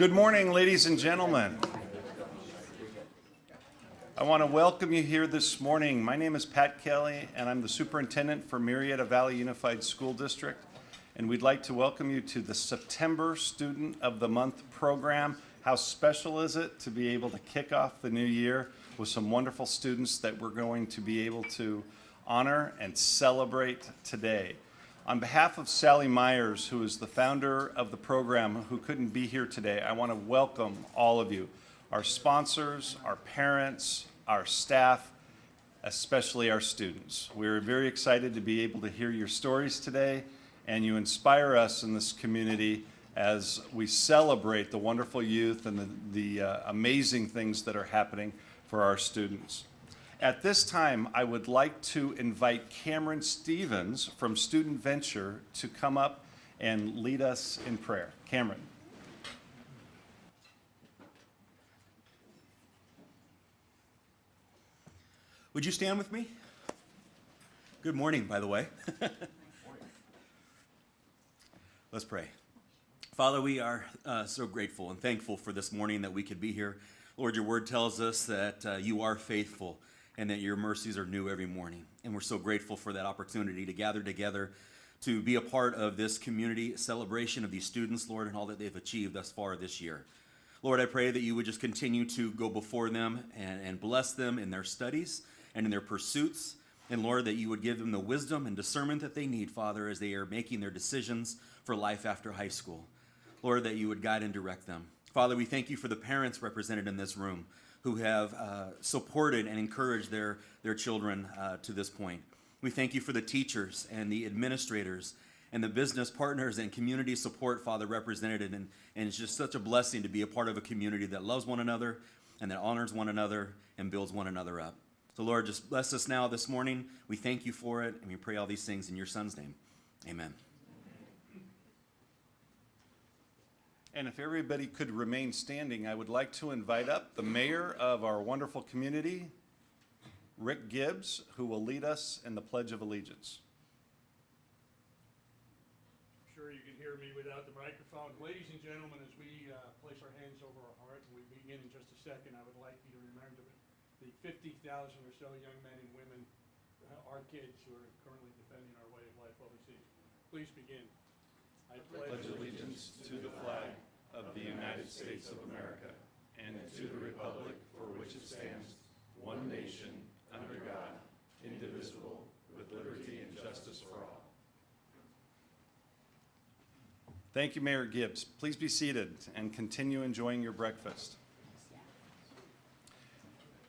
Good morning, ladies and gentlemen. I want to welcome you here this morning. My name is Pat Kelley, and I'm the superintendent for Murrieta Valley Unified School District. And we'd like to welcome you to the September Student of the Month program. How special is it to be able to kick off the new year with some wonderful students that we're going to be able to honor and celebrate today. On behalf of Sally Myers, who is the founder of the program, who couldn't be here today, I want to welcome all of you, our sponsors, our parents, our staff, especially our students. We're very excited to be able to hear your stories today, and you inspire us in this community as we celebrate the wonderful youth and the amazing things that are happening for our students. At this time, I would like to invite Cameron Stevens from Student Venture to come up and lead us in prayer. Cameron. Would you stand with me? Good morning, by the way. Let's pray. Father, we are so grateful and thankful for this morning that we could be here. Lord, your word tells us that you are faithful and that your mercies are new every morning. And we're so grateful for that opportunity to gather together to be a part of this community celebration of these students, Lord, and all that they've achieved thus far this year. Lord, I pray that you would just continue to go before them and bless them in their studies and in their pursuits. And Lord, that you would give them the wisdom and discernment that they need, Father, as they are making their decisions for life after high school. Lord, that you would guide and direct them. Father, we thank you for the parents represented in this room who have supported and encouraged their children to this point. We thank you for the teachers and the administrators and the business partners and community support, Father, represented. And it's just such a blessing to be a part of a community that loves one another and that honors one another and builds one another up. So, Lord, just bless us now this morning. We thank you for it, and we pray all these things in your Son's name. Amen. And if everybody could remain standing, I would like to invite up the mayor of our wonderful community, Rick Gibbs, who will lead us in the Pledge of Allegiance. I'm sure you can hear me without the microphone. Ladies and gentlemen, as we place our hands over our heart and we begin in just a second, I would like you to remember the 50,000 or so young men and women, our kids who are currently defending our way of life overseas. Please begin. I Pledge allegiance to the flag of the United States of America and to the republic for which it stands, one nation, under God, indivisible, with liberty and justice for all. Thank you, Mayor Gibbs. Please be seated and continue enjoying your breakfast.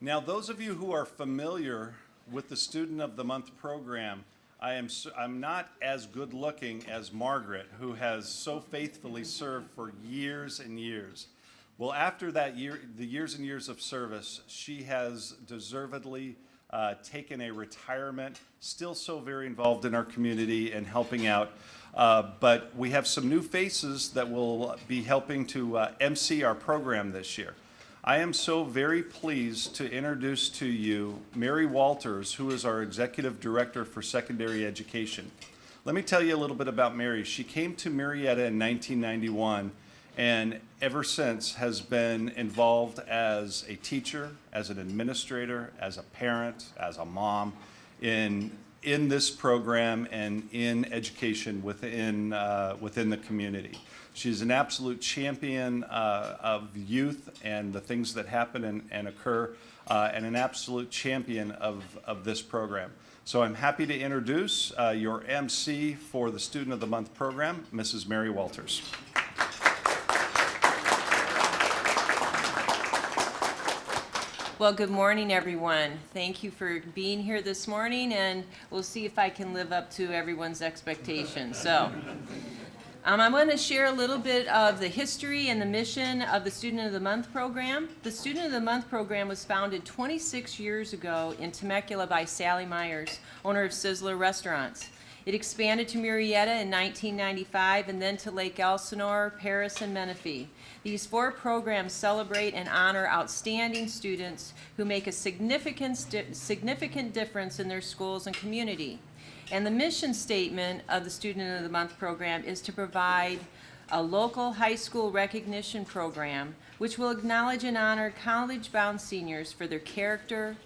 Now, those of you who are familiar with the Student of the Month program, I'm not as good looking as Margaret, who has so faithfully served for years and years. Well, after that year, the years and years of service, she has deservedly taken a retirement, still so very involved in our community and helping out. But we have some new faces that will be helping to MC our program this year. I am so very pleased to introduce to you Mary Walters, who is our Executive Director for Secondary Education. Let me tell you a little bit about Mary. She came to Murrieta in 1991 and ever since has been involved as a teacher, as an administrator, as a parent, as a mom in this program and in education within the community. She's an absolute champion of youth and the things that happen and occur, and an absolute champion of this program. So I'm happy to introduce your MC for the Student of the Month program, Mrs. Mary Walters. Well, good morning, everyone. Thank you for being here this morning, and we'll see if I can live up to everyone's expectations. So. I'm going to share a little bit of the history and the mission of the Student of the Month program. The Student of the Month program was founded 26 years ago in Temecula by Sally Myers, owner of Sizzler restaurants. It expanded to Murrieta in 1995 and then to Lake Elsinore, Paris, and Menifee. These 4 programs celebrate and honor outstanding students who make a significant difference in their schools and community. And the mission statement of the Student of the Month program is to provide a local high school recognition program which will acknowledge and honor college-bound seniors for their character,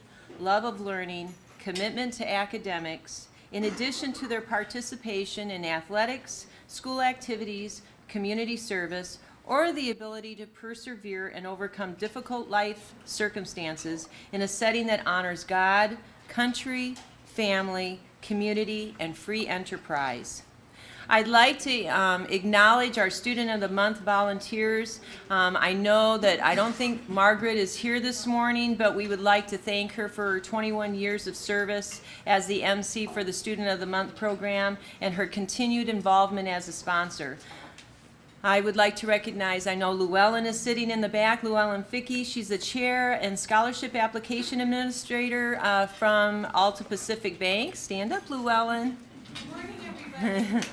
love of learning, commitment to academics, in addition to their participation in athletics, school activities, community service, or the ability to persevere and overcome difficult life circumstances in a setting that honors God, country, family, community, and free enterprise. I'd like to acknowledge our Student of the Month volunteers. I know that I don't think Margaret is here this morning, but we would like to thank her for her 21 years of service as the MC for the Student of the Month program and her continued involvement as a sponsor. I would like to recognize, I know Llewellyn is sitting in the back, Llewellyn Fickey. She's the Chair and Scholarship Application Administrator from Alta Pacific Bank. Stand up, Llewellyn. Good morning, everybody.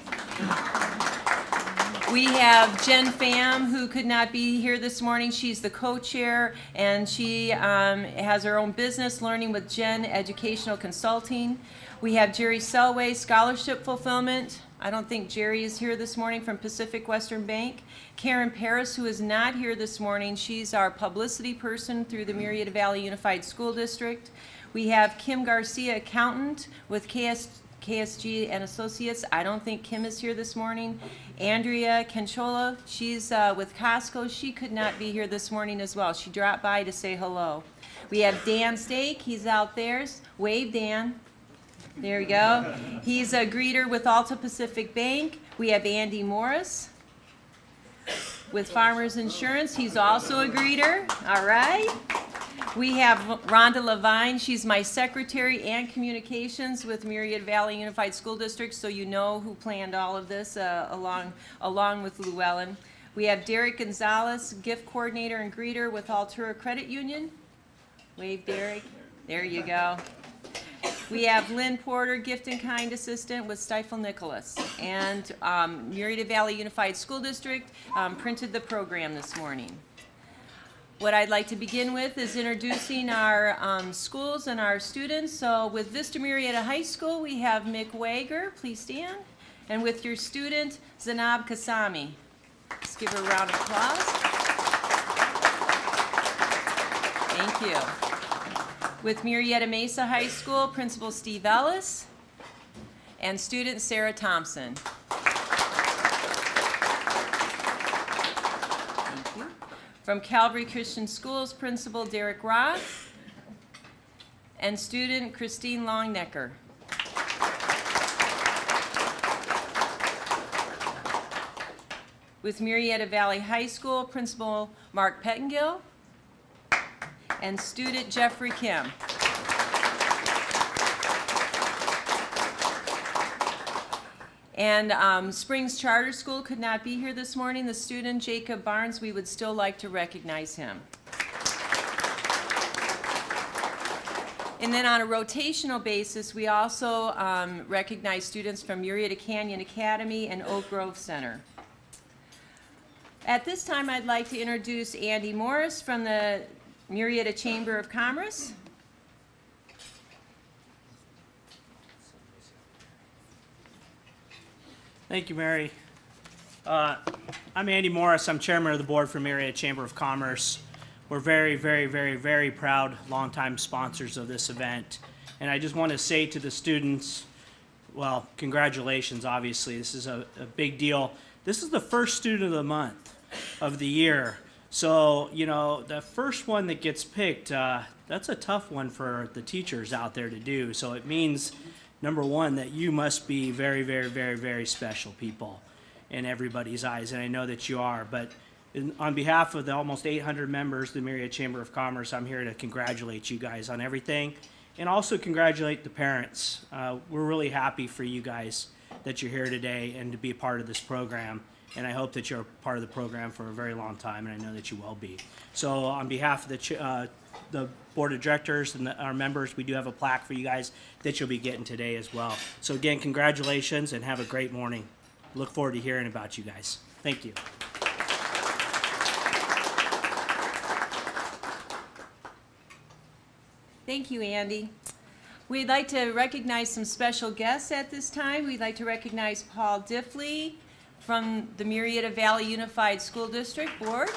We have Jen Pham, who could not be here this morning. She's the co-chair, and she has her own business, Learning with Jen Educational Consulting. We have Jerry Selway, Scholarship Fulfillment. I don't think Jerry is here this morning from Pacific Western Bank. Karen Paris, who is not here this morning, she's our publicity person through the Murrieta Valley Unified School District. We have Kim Garcia, accountant with KSG and Associates. I don't think Kim is here this morning. Andrea Kenchola, she's with Costco. She could not be here this morning as well. She dropped by to say hello. We have Dan Stake. He's out there. Wave, Dan. There we go. He's a greeter with Alta Pacific Bank. We have Andy Morris with Farmers Insurance. He's also a greeter. All right. We have Rhonda Levine. She's my secretary and communications with Murrieta Valley Unified School District, so you know who planned all of this along with Llewellyn. We have Derrick Gonzalez, gift coordinator and greeter with Altura Credit Union. Wave, Derrick. There you go. We have Lynn Porter, gift and kind assistant with Stifel Nicholas. And Murrieta Valley Unified School District printed the program this morning. What I'd like to begin with is introducing our schools and our students. So with Vista Murrieta High School, we have Mick Wager, please stand. And with your student, Zainab Qasemi. Let's give her a round of applause. Thank you. With Murrieta Mesa High School, Principal Steve Ellis and student Sarah Thompson. Thank you. From Calvary Christian Schools, Principal Derrick Roth and student Christine Longenecker. With Murrieta Valley High School, Principal Mark Pettengill and student Jeffrey Kim. And Springs Charter School could not be here this morning. The student Jacob Barnes, we would still like to recognize him. And then on a rotational basis, we also recognize students from Murrieta Canyon Academy and Oak Grove Center. At this time, I'd like to introduce Andy Morris from the Murrieta Chamber of Commerce. Thank you, Mary. I'm Andy Morris. I'm chairman of the board for Murrieta Chamber of Commerce. We're very, very, very, very proud longtime sponsors of this event. And I just want to say to the students, well, congratulations, obviously. This is a big deal. This is the first student of the month of the year. So, you know, the first one that gets picked, that's a tough one for the teachers out there to do. So it means, number one, that you must be very, very, very, very special people in everybody's eyes, and I know that you are. But on behalf of the almost 800 members of the Murrieta Chamber of Commerce, I'm here to congratulate you guys on everything, and also congratulate the parents. We're really happy for you guys that you're here today and to be a part of this program. And I hope that you're part of the program for a very long time, and I know that you will be. So on behalf of the board of directors and our members, we do have a plaque for you guys that you'll be getting today as well. So again, congratulations and have a great morning. Look forward to hearing about you guys. Thank you. Thank you, Andy. We'd like to recognize some special guests at this time. We'd like to recognize Paul Diffley from the Murrieta Valley Unified School District Board.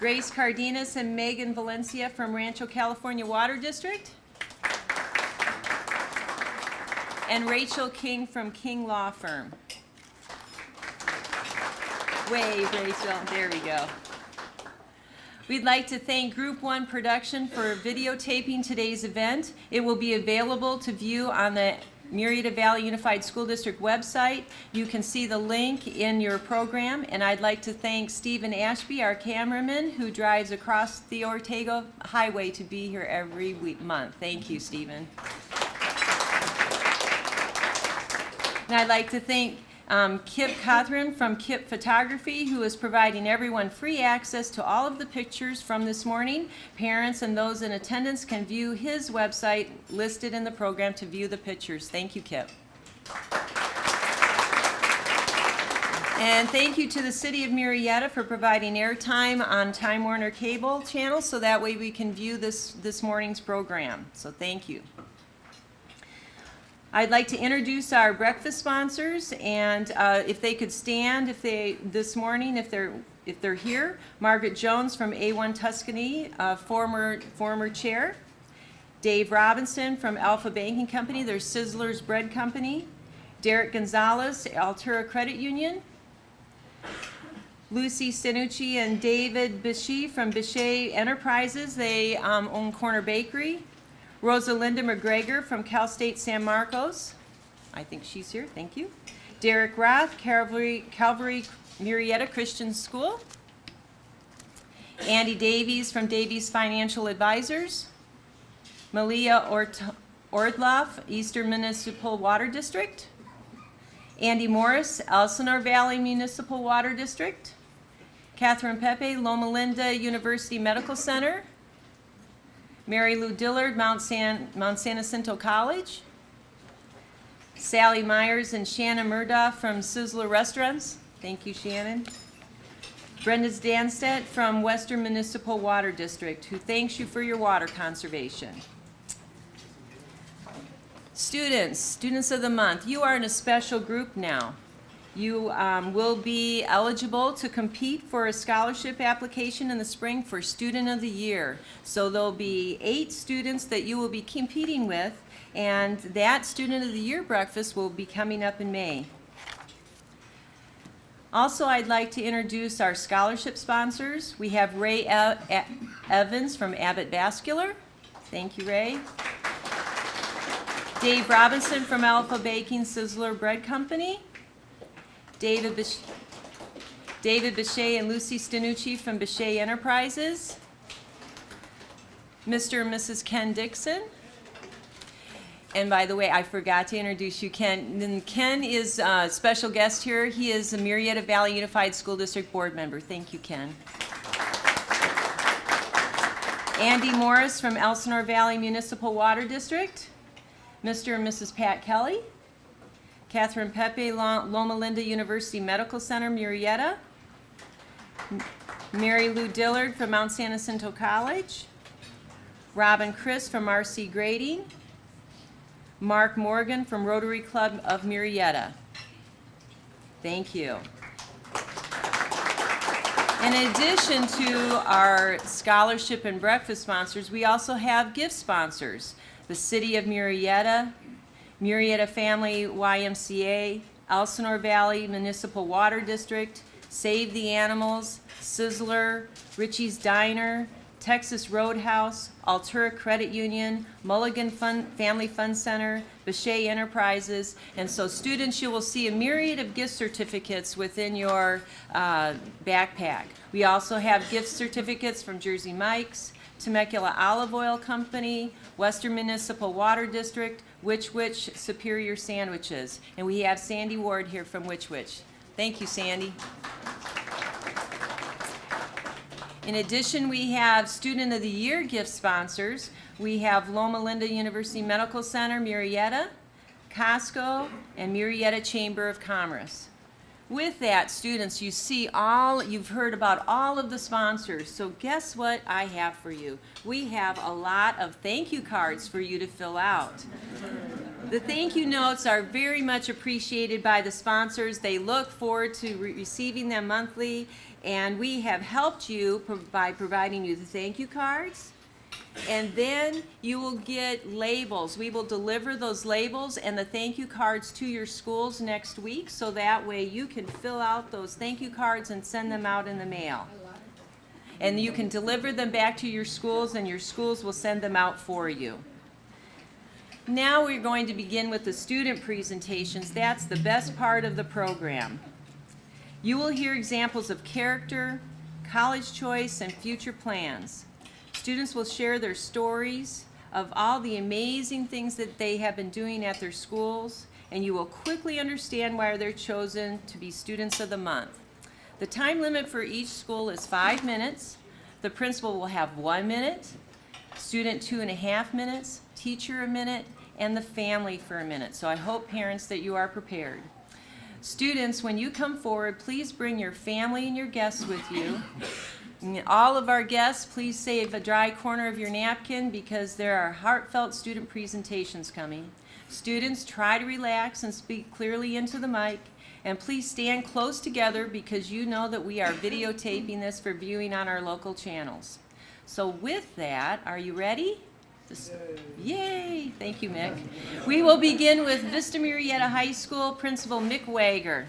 Grace Cardenas and Megan Valencia from Rancho California Water District. And Rachel King from King Law Firm. Wave, Rachel. There we go. We'd like to thank Group 1 Production for videotaping today's event. It will be available to view on the Murrieta Valley Unified School District website. You can see the link in your program, and I'd like to thank Stephen Ashby, our cameraman, who drives across the Ortega Highway to be here every month. Thank you, Stephen. And I'd like to thank Kip Cothran from Kip Photography, who is providing everyone free access to all of the pictures from this morning. Parents and those in attendance can view his website listed in the program to view the pictures. Thank you, Kip. And thank you to the City of Murrieta for providing airtime on Time Warner Cable channel, so that way we can view this morning's program. So thank you. I'd like to introduce our breakfast sponsors, and if they could stand, this morning, if they're here. Margaret Jones from A1 Tuscany, former chair. Dave Robinson from Alpha Banking Company, their Sizzler's Bread Company. Derrick Gonzalez, Altura Credit Union. Lucy Stenucci and David Bichet from Bichet Enterprises, they own Corner Bakery. Rosalinda McGregor from Cal State San Marcos. I think she's here, thank you. Derrick Roth, Calvary Murrieta Christian School. Andy Davies from Davies Financial Advisors. Malia Ordloff, Eastern Municipal Water District. Andy Morris, Elsinore Valley Municipal Water District. Catherine Pepe, Loma Linda University Medical Center. Mary Lou Dillard, Mount San Jacinto College. Sally Myers and Shannon Murdoff from Sizzler Restaurants. Thank you, Shannon. Brenda Stanstedt from Western Municipal Water District, who thanks you for your water conservation. Students of the month, you are in a special group now. You will be eligible to compete for a scholarship application in the spring for Student of the Year. So there'll be 8 students that you will be competing with, and that Student of the Year breakfast will be coming up in May. Also, I'd like to introduce our scholarship sponsors. We have Ray Evans from Abbott Vascular. Thank you, Ray. Dave Robinson from Alpha Baking Sizzler Bread Company. David Bichet and Lucy Stenucci from Bichet Enterprises. Mr. and Mrs. Ken Dixon. And by the way, I forgot to introduce you, Ken. And Ken is a special guest here. He is a Murrieta Valley Unified School District Board member. Thank you, Ken. Andy Morris from Elsinore Valley Municipal Water District. Mr. and Mrs. Pat Kelley. Catherine Pepe, Loma Linda University Medical Center, Murrieta. Mary Lou Dillard from Mount San Jacinto College. Robin Chris from RC Grading. Mark Morgan from Rotary Club of Murrieta. Thank you. In addition to our scholarship and breakfast sponsors, we also have gift sponsors. The City of Murrieta, Murrieta Family YMCA, Elsinore Valley Municipal Water District, Save the Animals, Sizzler, Richie's Diner, Texas Roadhouse, Altura Credit Union, Mulligan Family Fun Center, Bichet Enterprises, and so students, you will see a myriad of gift certificates within your backpack. We also have gift certificates from Jersey Mike's, Temecula Olive Oil Company, Western Municipal Water District, Which Superior Sandwiches, and we have Sandy Ward here from Which. Thank you, Sandy. In addition, we have Student of the Year gift sponsors. We have Loma Linda University Medical Center, Murrieta, Costco, and Murrieta Chamber of Commerce. With that, students, you've heard about all of the sponsors, so guess what I have for you? We have a lot of thank you cards for you to fill out. The thank you notes are very much appreciated by the sponsors. They look forward to receiving them monthly, and we have helped you by providing you the thank you cards. And then you will get labels. We will deliver those labels and the thank you cards to your schools next week, so that way you can fill out those thank you cards and send them out in the mail. And you can deliver them back to your schools, and your schools will send them out for you. Now we're going to begin with the student presentations. That's the best part of the program. You will hear examples of character, college choice, and future plans. Students will share their stories of all the amazing things that they have been doing at their schools, and you will quickly understand why they're chosen to be Students of the Month. The time limit for each school is 5 minutes. The principal will have 1 minute, student 2.5 minutes, teacher a minute, and the family for a minute. So I hope, parents, that you are prepared. Students, when you come forward, please bring your family and your guests with you. All of our guests, please save a dry corner of your napkin because there are heartfelt student presentations coming. Students, try to relax and speak clearly into the mic. And please stand close together because you know that we are videotaping this for viewing on our local channels. So with that, are you ready? Yay! Thank you, Mick. We will begin with Vista Murrieta High School Principal Mick Wager.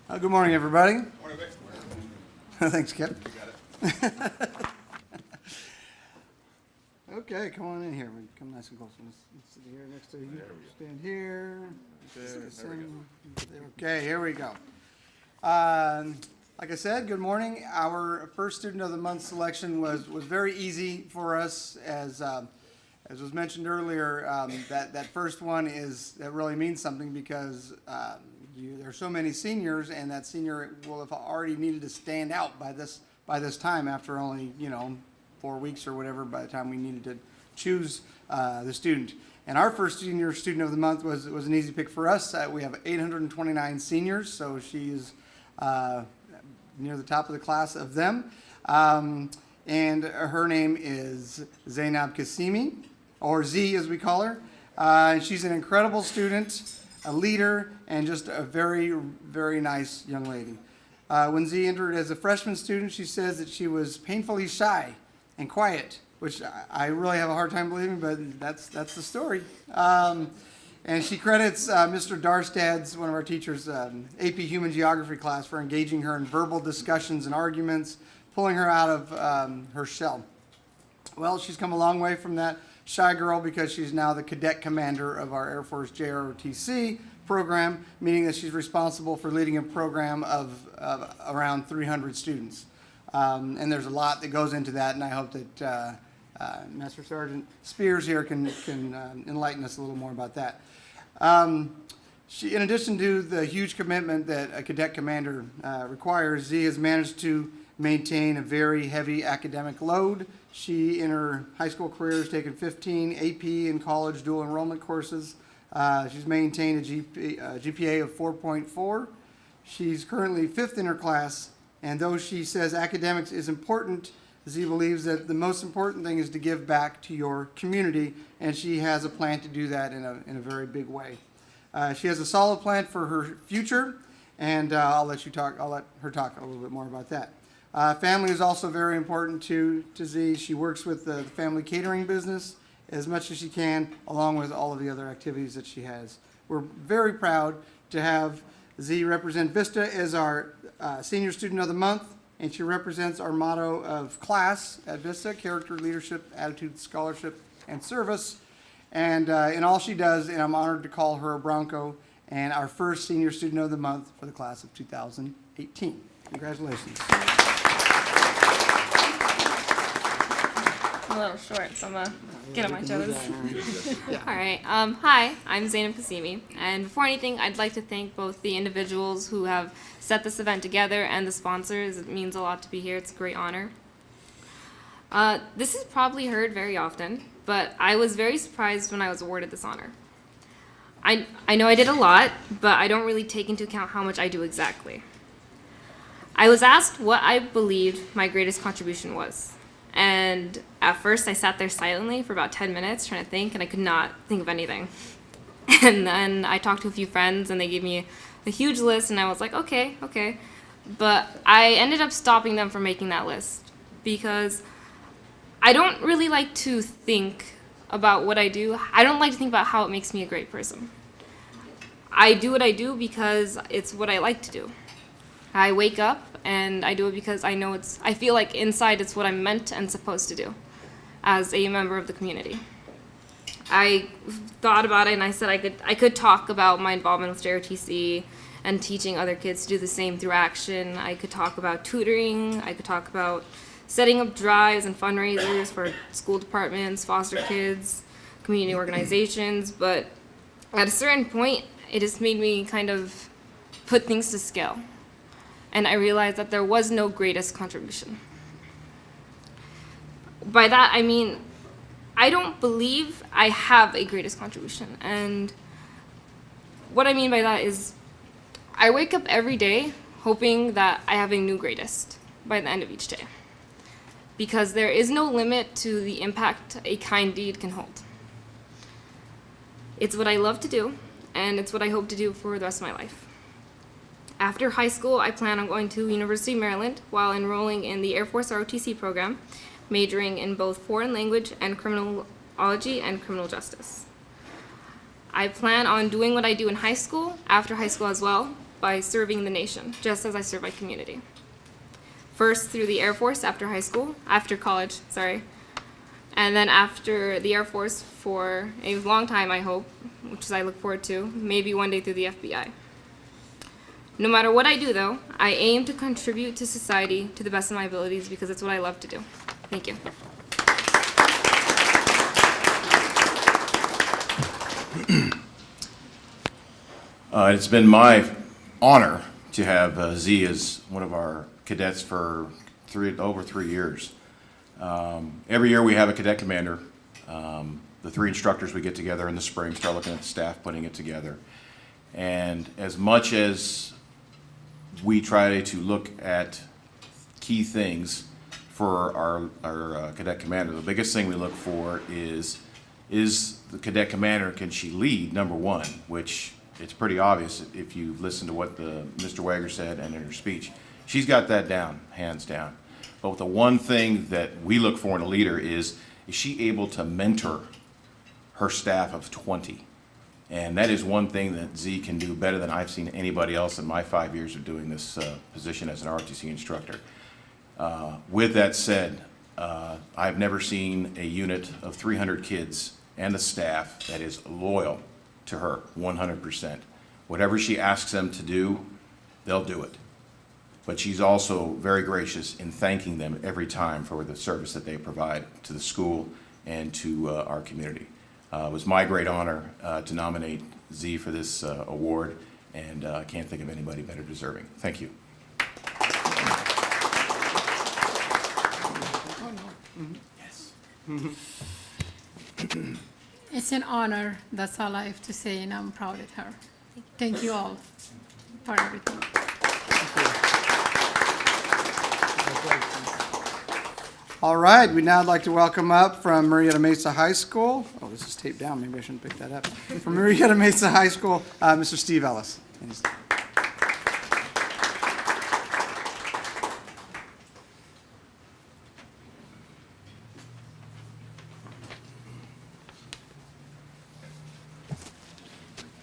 Good morning, everybody. Thanks, Kip. Okay, come on in here. Come nice and close. Let's sit here next to you. Stand here. Okay, here we go. Like I said, good morning. Our first Student of the Month selection was very easy for us, as was mentioned earlier. That first one that really means something because there are so many seniors, and that senior will have already needed to stand out by this time after only 4 weeks or whatever by the time we needed to choose the student. And our first senior student of the month was an easy pick for us. We have 829 seniors, so she is near the top of the class of them. And her name is Zainab Qasemi, or Z as we call her. She's an incredible student, a leader, and just a very, very nice young lady. When Z entered as a freshman student, she says that she was painfully shy and quiet, which I really have a hard time believing, but that's the story. And she credits Mr. Darstad's, one of our teachers, AP Human Geography class, for engaging her in verbal discussions and arguments, pulling her out of her shell. Well, she's come a long way from that shy girl because she's now the cadet commander of our Air Force JROTC program, meaning that she's responsible for leading a program of around 300 students. And there's a lot that goes into that, and I hope that Master Sergeant Spears here can enlighten us a little more about that. In addition to the huge commitment that a cadet commander requires, Z has managed to maintain a very heavy academic load. She, in her high school career, has taken 15 AP and college dual enrollment courses. She's maintained a GPA of 4.4. She's currently 5th in her class, and though she says academics is important, Z believes that the most important thing is to give back to your community, and she has a plan to do that in a very big way. She has a solid plan for her future, and I'll let her talk a little bit more about that. Family is also very important to Z. She works with the family catering business as much as she can, along with all of the other activities that she has. We're very proud to have Z represent Vista as our Senior Student of the Month, and she represents our motto of class at Vista: character, leadership, attitude, scholarship, and service. And in all she does, and I'm honored to call her a Bronco, and our first Senior Student of the Month for the class of 2018. Congratulations. I'm a little short, so I'm gonna get on my toes. Yeah. All right. Hi, I'm Zainab Qasemi, and before anything, I'd like to thank both the individuals who have set this event together and the sponsors. It means a lot to be here. It's a great honor. This is probably heard very often, but I was very surprised when I was awarded this honor. I know I did a lot, but I don't really take into account how much I do exactly. I was asked what I believed my greatest contribution was. And at first I sat there silently for about 10 minutes trying to think, and I could not think of anything. And then I talked to a few friends and they gave me a huge list, and I was like, okay. But I ended up stopping them from making that list because I don't really like to think about what I do. I don't like to think about how it makes me a great person. I do what I do because it's what I like to do. I wake up and I do it because I feel like inside it's what I'm meant and supposed to do as a member of the community. I thought about it and I said I could talk about my involvement with JROTC and teaching other kids to do the same through action. I could talk about tutoring. I could talk about setting up drives and fundraisers for school departments, foster kids, community organizations. But at a certain point, it just made me kind of put things to scale. And I realized that there was no greatest contribution. By that, I mean, I don't believe I have a greatest contribution. And what I mean by that is I wake up every day hoping that I have a new greatest by the end of each day. Because there is no limit to the impact a kind deed can hold. It's what I love to do, and it's what I hope to do for the rest of my life. After high school, I plan on going to University of Maryland while enrolling in the Air Force ROTC program, majoring in both foreign language and criminology and criminal justice. I plan on doing what I do in high school, after high school as well, by serving the nation, just as I serve my community. First through the Air Force after college, and then after the Air Force for a long time, I hope, which I look forward to, maybe one day through the FBI. No matter what I do, though, I aim to contribute to society to the best of my abilities because it's what I love to do. Thank you. It's been my honor to have Z as one of our cadets for over 3 years. Every year we have a cadet commander. The 3 instructors we get together in the spring, start looking at the staff, putting it together. And as much as we try to look at key things for our cadet commander, the biggest thing we look for is the cadet commander, can she lead, number one, which it's pretty obvious if you listen to what Mr. Wager said and in her speech. She's got that down, hands down. But the one thing that we look for in a leader is she able to mentor her staff of 20? And that is one thing that Z can do better than I've seen anybody else in my 5 years of doing this position as an ROTC instructor. With that said, I've never seen a unit of 300 kids and a staff that is loyal to her 100%. Whatever she asks them to do, they'll do it. But she's also very gracious in thanking them every time for the service that they provide to the school and to our community. It was my great honor to nominate Z for this award, and I can't think of anybody better deserving. Thank you. It's an honor. That's all I have to say, and I'm proud of her. Thank you all for everything. All right, we'd now like to welcome up from Murrieta Mesa High School. Oh, this is taped down. Maybe I shouldn't pick that up. From Murrieta Mesa High School, Mr. Steve Ellis.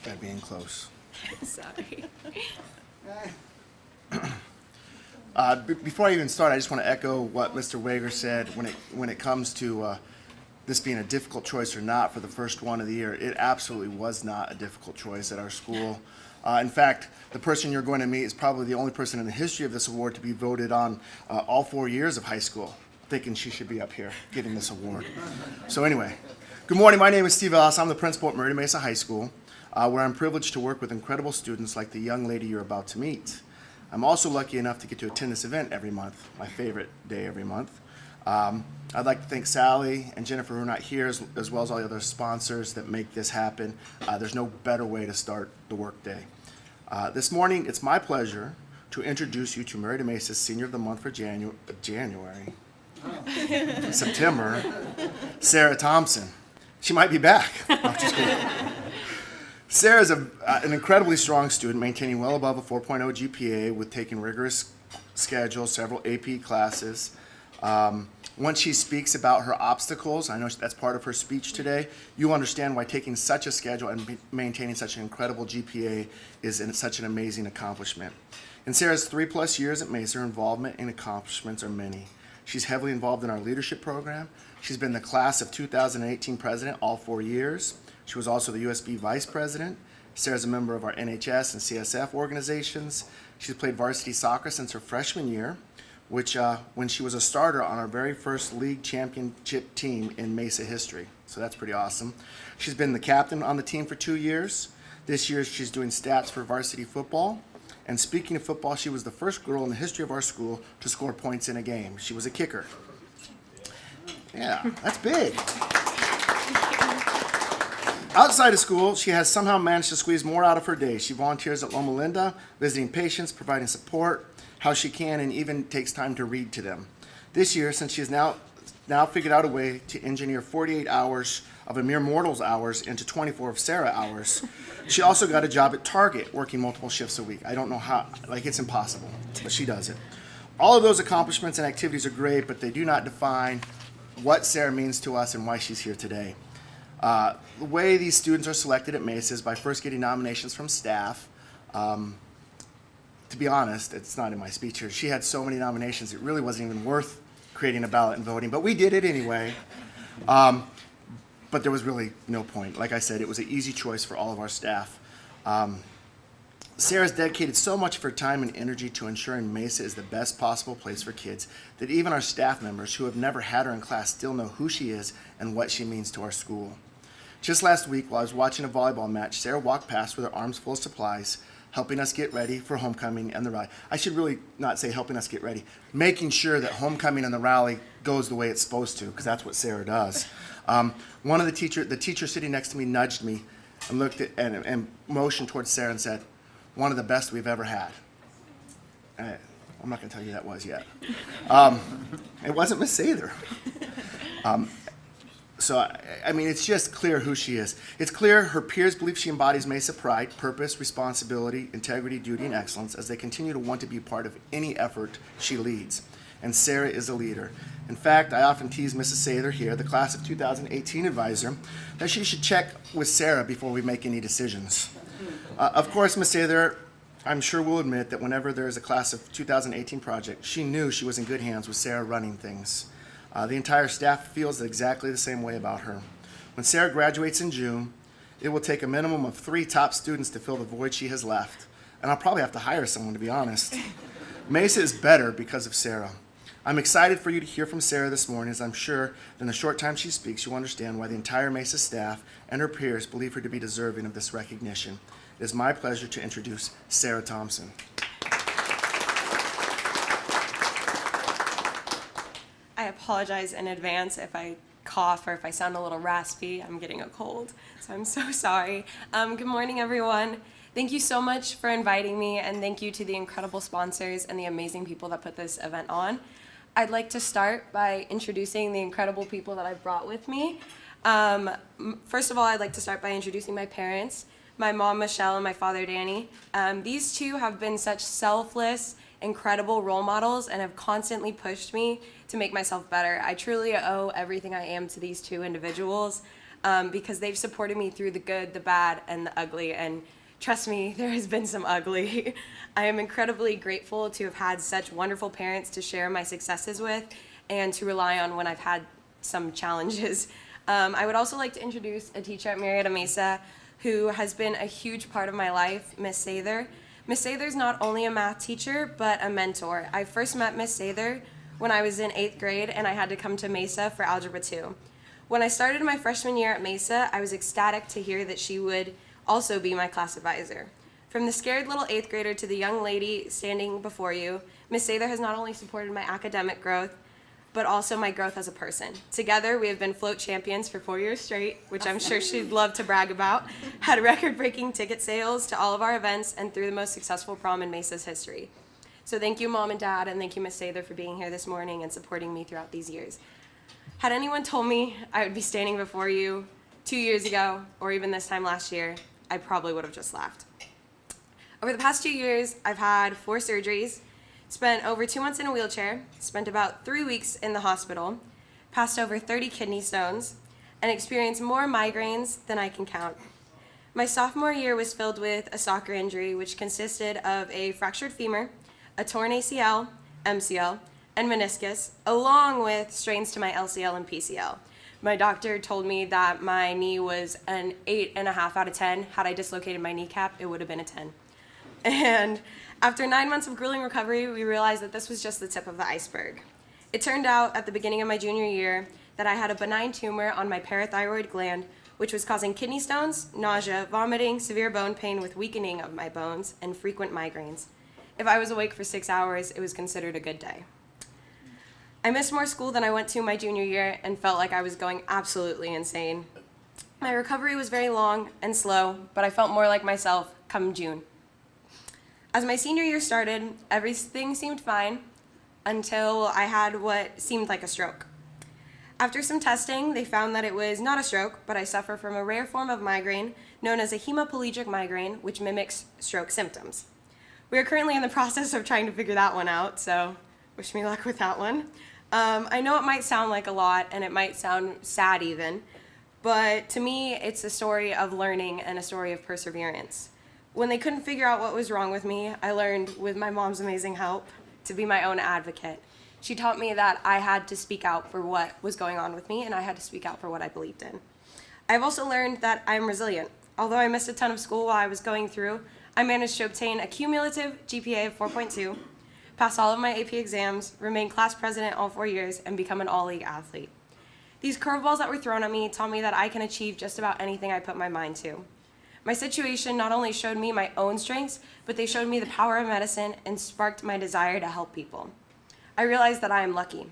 By being close. Sorry. Before I even start, I just want to echo what Mr. Wager said when it comes to this being a difficult choice or not for the first one of the year. It absolutely was not a difficult choice at our school. In fact, the person you're going to meet is probably the only person in the history of this award to be voted on all 4 years of high school, thinking she should be up here getting this award. So anyway, good morning. My name is Steve Ellis. I'm the principal at Murrieta Mesa High School, where I'm privileged to work with incredible students like the young lady you're about to meet. I'm also lucky enough to get to attend this event every month, my favorite day every month. I'd like to thank Sally and Jennifer, who are not here, as well as all the other sponsors that make this happen. There's no better way to start the workday. This morning, it's my pleasure to introduce you to Murrieta Mesa's Senior of the Month for January, September, Sarah Thompson. She might be back. No, just kidding. Sarah is an incredibly strong student, maintaining well above a 4.0 GPA with taking rigorous schedule, several AP classes. Once she speaks about her obstacles, I know that's part of her speech today, you understand why taking such a schedule and maintaining such an incredible GPA is such an amazing accomplishment. In Sarah's 3+ years at Mesa, her involvement and accomplishments are many. She's heavily involved in our leadership program. She's been the class of 2018 president all 4 years. She was also the USB vice president. Sarah's a member of our NHS and CSF organizations. She's played varsity soccer since her freshman year, which when she was a starter on our very first league championship team in Mesa history. So that's pretty awesome. She's been the captain on the team for 2 years. This year she's doing stats for varsity football. And speaking of football, she was the first girl in the history of our school to score points in a game. She was a kicker. Yeah, that's big. Outside of school, she has somehow managed to squeeze more out of her day. She volunteers at Loma Linda, visiting patients, providing support, how she can, and even takes time to read to them. This year, since she has now figured out a way to engineer 48 hours of a mere mortal's hours into 24 of Sarah hours, she also got a job at Target, working multiple shifts a week. I don't know how, like it's impossible, but she does it. All of those accomplishments and activities are great, but they do not define what Sarah means to us and why she's here today. The way these students are selected at Mesa is by first getting nominations from staff. To be honest, it's not in my speech here. She had so many nominations, it really wasn't even worth creating a ballot and voting, but we did it anyway. But there was really no point. Like I said, it was an easy choice for all of our staff. Sarah's dedicated so much of her time and energy to ensuring Mesa is the best possible place for kids that even our staff members who have never had her in class still know who she is and what she means to our school. Just last week, while I was watching a volleyball match, Sarah walked past with her arms full of supplies, helping us get ready for homecoming and the rally. I should really not say helping us get ready, making sure that homecoming and the rally goes the way it's supposed to, because that's what Sarah does. One of the teacher sitting next to me nudged me and looked at and motioned towards Sarah and said, "One of the best we've ever had." I'm not going to tell you who that was yet. It wasn't Miss Sather. So, I mean, it's just clear who she is. It's clear her peers believe she embodies Mesa pride, purpose, responsibility, integrity, duty, and excellence as they continue to want to be part of any effort she leads. And Sarah is a leader. In fact, I often tease Mrs. Sather here, the class of 2018 advisor, that she should check with Sarah before we make any decisions. Of course, Ms. Sather, I'm sure will admit that whenever there is a class of 2018 project, she knew she was in good hands with Sarah running things. The entire staff feels exactly the same way about her. When Sarah graduates in June, it will take a minimum of 3 top students to fill the void she has left. And I'll probably have to hire someone, to be honest. Mesa is better because of Sarah. I'm excited for you to hear from Sarah this morning, as I'm sure that in the short time she speaks, you'll understand why the entire Mesa staff and her peers believe her to be deserving of this recognition. It is my pleasure to introduce Sarah Thompson. I apologize in advance if I cough or if I sound a little raspy. I'm getting a cold, so I'm so sorry. Good morning, everyone. Thank you so much for inviting me, and thank you to the incredible sponsors and the amazing people that put this event on. I'd like to start by introducing the incredible people that I've brought with me. First of all, I'd like to start by introducing my parents, my mom, Michelle, and my father, Danny. These two have been such selfless, incredible role models and have constantly pushed me to make myself better. I truly owe everything I am to these two individuals because they've supported me through the good, the bad, and the ugly. And trust me, there has been some ugly. I am incredibly grateful to have had such wonderful parents to share my successes with and to rely on when I've had some challenges. I would also like to introduce a teacher at Murrieta Mesa who has been a huge part of my life, Miss Sather. Miss Sather's not only a math teacher, but a mentor. I first met Miss Sather when I was in 8th grade and I had to come to Mesa for Algebra 2. When I started my freshman year at Mesa, I was ecstatic to hear that she would also be my class advisor. From the scared little 8th grader to the young lady standing before you, Miss Sather has not only supported my academic growth, but also my growth as a person. Together, we have been float champions for 4 years straight, which I'm sure she'd love to brag about, had record-breaking ticket sales to all of our events, and through the most successful prom in Mesa's history. So thank you, Mom and Dad, and thank you, Miss Sather, for being here this morning and supporting me throughout these years. Had anyone told me I would be standing before you 2 years ago, or even this time last year, I probably would have just laughed. Over the past 2 years, I've had 4 surgeries, spent over 2 months in a wheelchair, spent about 3 weeks in the hospital, passed over 30 kidney stones, and experienced more migraines than I can count. My sophomore year was filled with a soccer injury, which consisted of a fractured femur, a torn ACL, MCL, and meniscus, along with strains to my LCL and PCL. My doctor told me that my knee was an 8.5 out of 10. Had I dislocated my kneecap, it would have been a 10. And after 9 months of grueling recovery, we realized that this was just the tip of the iceberg. It turned out at the beginning of my junior year that I had a benign tumor on my parathyroid gland, which was causing kidney stones, nausea, vomiting, severe bone pain with weakening of my bones, and frequent migraines. If I was awake for 6 hours, it was considered a good day. I missed more school than I went to my junior year and felt like I was going absolutely insane. My recovery was very long and slow, but I felt more like myself come June. As my senior year started, everything seemed fine until I had what seemed like a stroke. After some testing, they found that it was not a stroke, but I suffer from a rare form of migraine known as a hemiplegic migraine, which mimics stroke symptoms. We are currently in the process of trying to figure that one out, so wish me luck with that one. I know it might sound like a lot, and it might sound sad even, but to me, it's a story of learning and a story of perseverance. When they couldn't figure out what was wrong with me, I learned, with my mom's amazing help, to be my own advocate. She taught me that I had to speak out for what was going on with me, and I had to speak out for what I believed in. I've also learned that I'm resilient. Although I missed a ton of school while I was going through, I managed to obtain a cumulative GPA of 4.2, pass all of my AP exams, remain class president all 4 years, and become an all-league athlete. These curveballs that were thrown at me taught me that I can achieve just about anything I put my mind to. My situation not only showed me my own strengths, but they showed me the power of medicine and sparked my desire to help people. I realized that I am lucky.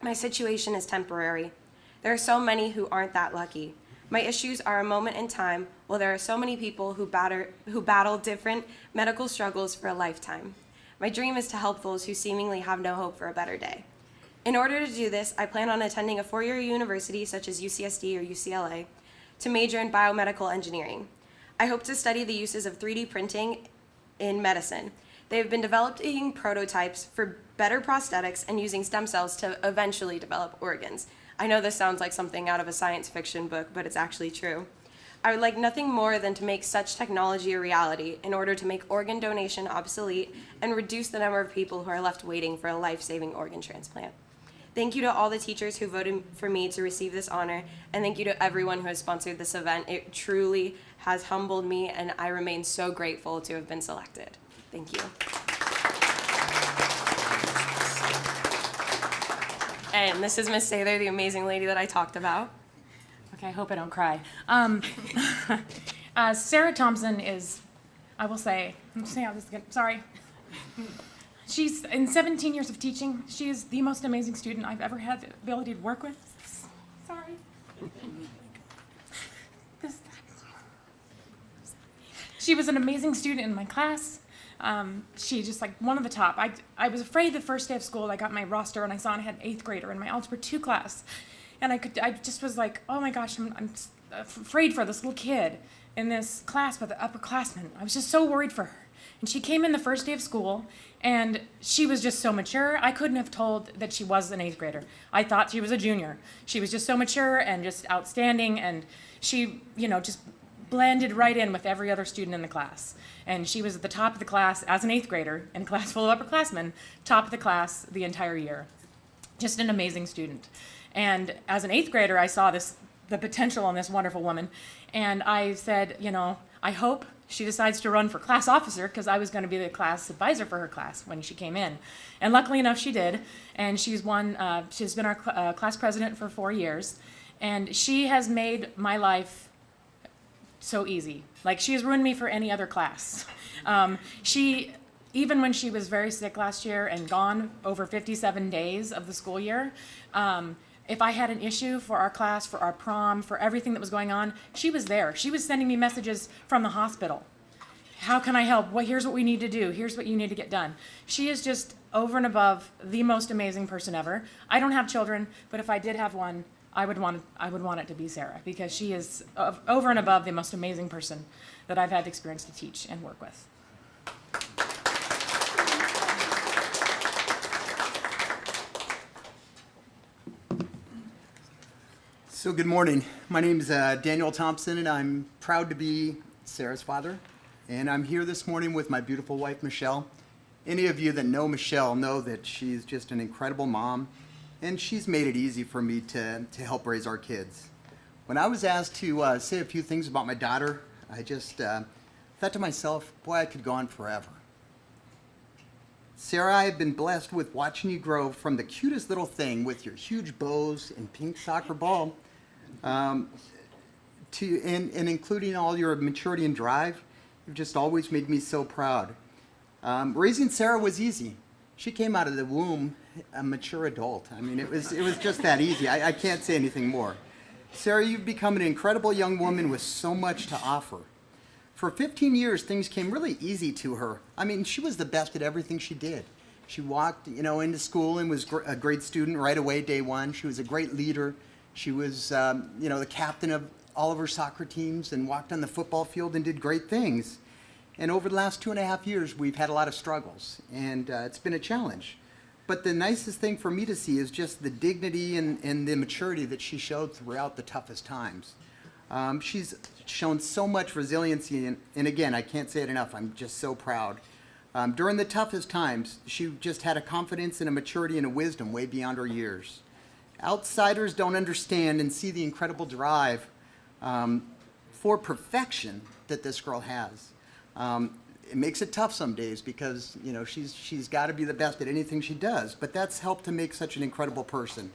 My situation is temporary. There are so many who aren't that lucky. My issues are a moment in time, while there are so many people who battle different medical struggles for a lifetime. My dream is to help those who seemingly have no hope for a better day. In order to do this, I plan on attending a 4-year university such as UCSD or UCLA to major in biomedical engineering. I hope to study the uses of 3D printing in medicine. They have been developing prototypes for better prosthetics and using stem cells to eventually develop organs. I know this sounds like something out of a science fiction book, but it's actually true. I would like nothing more than to make such technology a reality in order to make organ donation obsolete and reduce the number of people who are left waiting for a life-saving organ transplant. Thank you to all the teachers who voted for me to receive this honor, and thank you to everyone who has sponsored this event. It truly has humbled me, and I remain so grateful to have been selected. Thank you. And this is Miss Sather, the amazing lady that I talked about. Okay, I hope I don't cry. Sarah Thompson is, I will say, sorry. She's, in 17 years of teaching, she is the most amazing student I've ever had the ability to work with. Sorry. She was an amazing student in my class. She just like one of the top. I was afraid the first day of school. I got my roster and I saw I had an 8th grader in my Algebra 2 class. And I just was like, oh my gosh, I'm afraid for this little kid in this class with the upperclassmen. I was just so worried for her. And she came in the first day of school, and she was just so mature. I couldn't have told that she was an 8th grader. I thought she was a junior. She was just so mature and just outstanding, and she, just blended right in with every other student in the class. And she was at the top of the class as an 8th grader in a class full of upperclassmen, top of the class the entire year. Just an amazing student. And as an 8th grader, I saw the potential in this wonderful woman, and I said, I hope she decides to run for class officer, because I was going to be the class advisor for her class when she came in. And luckily enough, she did. And she's been our class president for 4 years. And she has made my life so easy. Like, she has ruined me for any other class. Even when she was very sick last year and gone over 57 days of the school year, if I had an issue for our class, for our prom, for everything that was going on, she was there. She was sending me messages from the hospital, how can I help? Well, here's what we need to do. Here's what you need to get done. She is just over and above the most amazing person ever. I don't have children, but if I did have one, I would want it to be Sarah, because she is over and above the most amazing person that I've had the experience to teach and work with. So good morning. My name is Daniel Thompson, and I'm proud to be Sarah's father. And I'm here this morning with my beautiful wife, Michelle. Any of you that know Michelle know that she's just an incredible mom, and she's made it easy for me to help raise our kids. When I was asked to say a few things about my daughter, I just thought to myself, boy, I could go on forever. Sarah, I have been blessed with watching you grow from the cutest little thing with your huge bows and pink soccer ball, and including all your maturity and drive. You've just always made me so proud. Raising Sarah was easy. She came out of the womb a mature adult. I mean, it was just that easy. I can't say anything more. Sarah, you've become an incredible young woman with so much to offer. For 15 years, things came really easy to her. I mean, she was the best at everything she did. She walked, into school and was a great student right away, day one. She was a great leader. She was, the captain of all of her soccer teams and walked on the football field and did great things. And over the last 2.5 years, we've had a lot of struggles, and it's been a challenge. But the nicest thing for me to see is just the dignity and the maturity that she showed throughout the toughest times. She's shown so much resiliency, and again, I can't say it enough, I'm just so proud. During the toughest times, she just had a confidence and a maturity and a wisdom way beyond her years. Outsiders don't understand and see the incredible drive for perfection that this girl has. It makes it tough some days because, she's got to be the best at anything she does, but that's helped to make such an incredible person.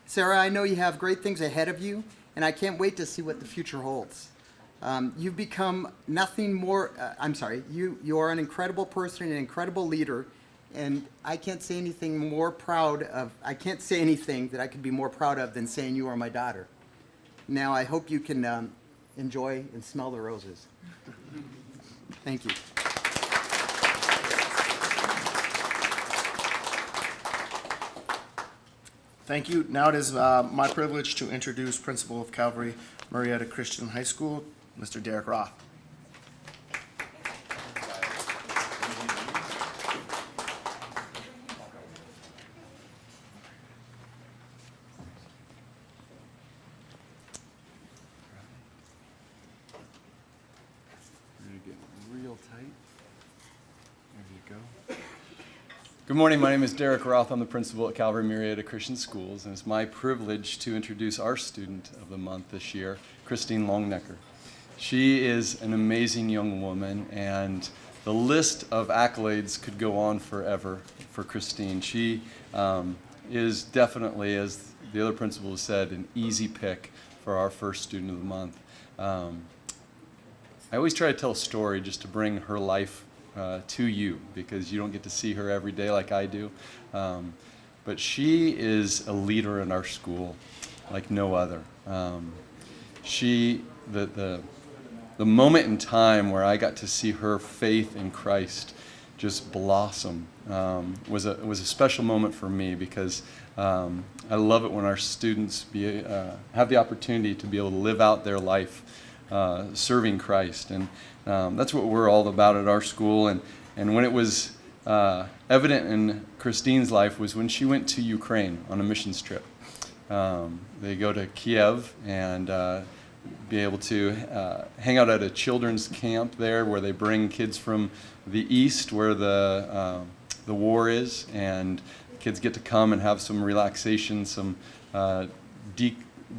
Sarah, I know you have great things ahead of you, and I can't wait to see what the future holds. You've become nothing more, you are an incredible person, an incredible leader, and I can't say anything that I could be more proud of than saying you are my daughter. Now, I hope you can enjoy and smell the roses. Thank you. Thank you. Now it is my privilege to introduce Principal of Calvary Murrieta Christian High School, Mr. Derrick Roth. Good morning, my name is Derrick Roth. I'm the principal at Calvary Murrieta Christian Schools, and it's my privilege to introduce our student of the month this year, Christine Longenecker. She is an amazing young woman, and the list of accolades could go on forever for Christine. She is definitely, as the other principal said, an easy pick for our first student of the month. I always try to tell a story just to bring her life to you, because you don't get to see her every day like I do. But she is a leader in our school like no other. The moment in time where I got to see her faith in Christ just blossom was a special moment for me, because I love it when our students have the opportunity to be able to live out their life serving Christ. And that's what we're all about at our school. And when it was evident in Christine's life was when she went to Ukraine on a missions trip. They go to Kiev and be able to hang out at a children's camp there where they bring kids from the east where the war is, and kids get to come and have some relaxation, some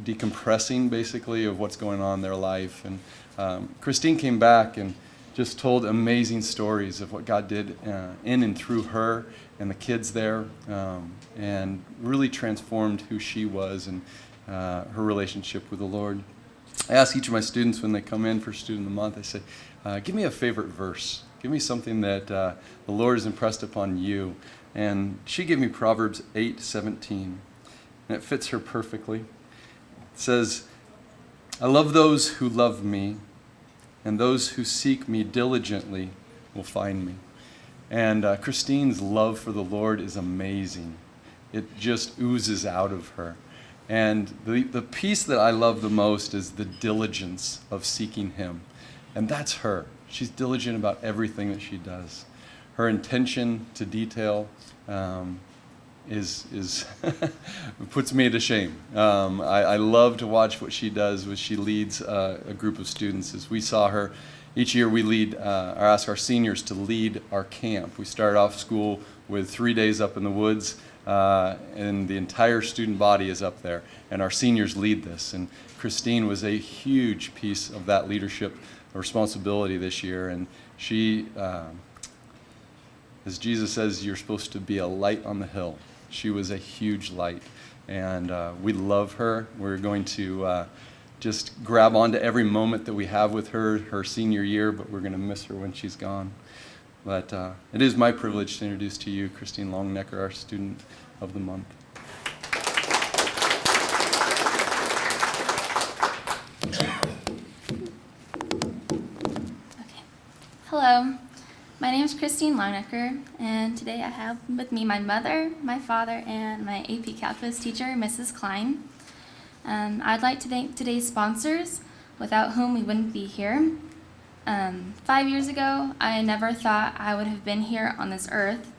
decompressing basically of what's going on in their life. And Christine came back and just told amazing stories of what God did in and through her and the kids there, and really transformed who she was and her relationship with the Lord. I ask each of my students when they come in for Student of the Month, I say, give me a favorite verse. Give me something that the Lord has impressed upon you. And she gave me Proverbs 8:17, and it fits her perfectly. It says, I love those who love me, and those who seek me diligently will find me. And Christine's love for the Lord is amazing. It just oozes out of her. And the piece that I love the most is the diligence of seeking Him. And that's her. She's diligent about everything that she does. Her attention to detail is puts me to shame. I love to watch what she does when she leads a group of students. As we saw her, each year we lead, or ask our seniors to lead our camp. We start off school with 3 days up in the woods, and the entire student body is up there, and our seniors lead this. And Christine was a huge piece of that leadership responsibility this year, and she, as Jesus says, you're supposed to be a light on the hill. She was a huge light, and we love her. We're going to just grab onto every moment that we have with her senior year, but we're going to miss her when she's gone. But it is my privilege to introduce to you Christine Longenecker, our Student of the Month. Hello, my name is Christine Longenecker, and today I have with me my mother, my father, and my AP Calculus teacher, Mrs. Klein. I'd like to thank today's sponsors, without whom we wouldn't be here. 5 years ago, I never thought I would have been here on this earth,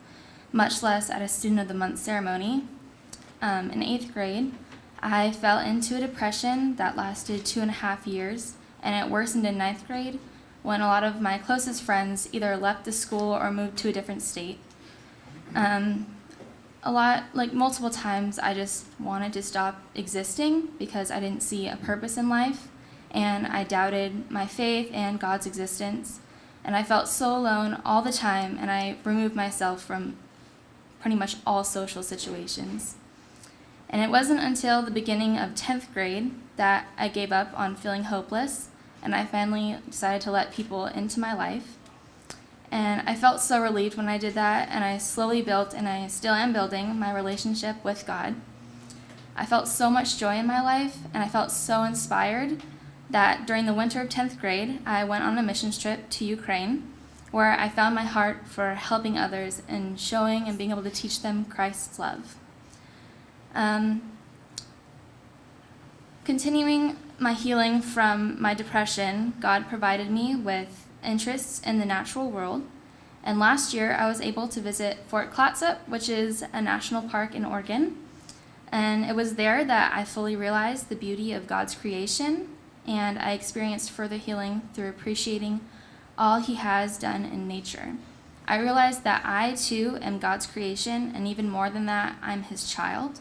much less at a Student of the Month ceremony. In 8th grade, I fell into a depression that lasted 2.5 years, and it worsened in 9th grade, when a lot of my closest friends either left the school or moved to a different state. Multiple times, I just wanted to stop existing because I didn't see a purpose in life, and I doubted my faith and God's existence, and I felt so alone all the time, and I removed myself from pretty much all social situations. And it wasn't until the beginning of 10th grade that I gave up on feeling hopeless, and I finally decided to let people into my life. And I felt so relieved when I did that, and I slowly built, and I still am building, my relationship with God. I felt so much joy in my life, and I felt so inspired that during the winter of 10th grade, I went on a missions trip to Ukraine, where I found my heart for helping others and showing and being able to teach them Christ's love. Continuing my healing from my depression, God provided me with interests in the natural world. And last year, I was able to visit Fort Clatsop, which is a national park in Oregon. And it was there that I fully realized the beauty of God's creation, and I experienced further healing through appreciating all He has done in nature. I realized that I, too, am God's creation, and even more than that, I'm His child.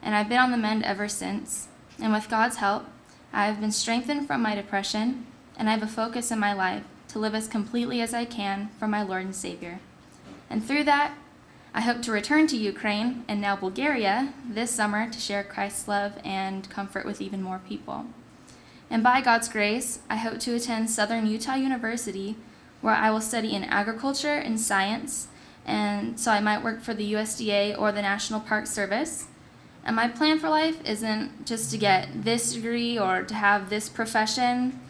And I've been on the mend ever since. And with God's help, I have been strengthened from my depression, and I have a focus in my life to live as completely as I can for my Lord and Savior. And through that, I hope to return to Ukraine and now Bulgaria this summer to share Christ's love and comfort with even more people. And by God's grace, I hope to attend Southern Utah University, where I will study in agriculture and science, and so I might work for the USDA or the National Park Service. And my plan for life isn't just to get this degree or to have this profession,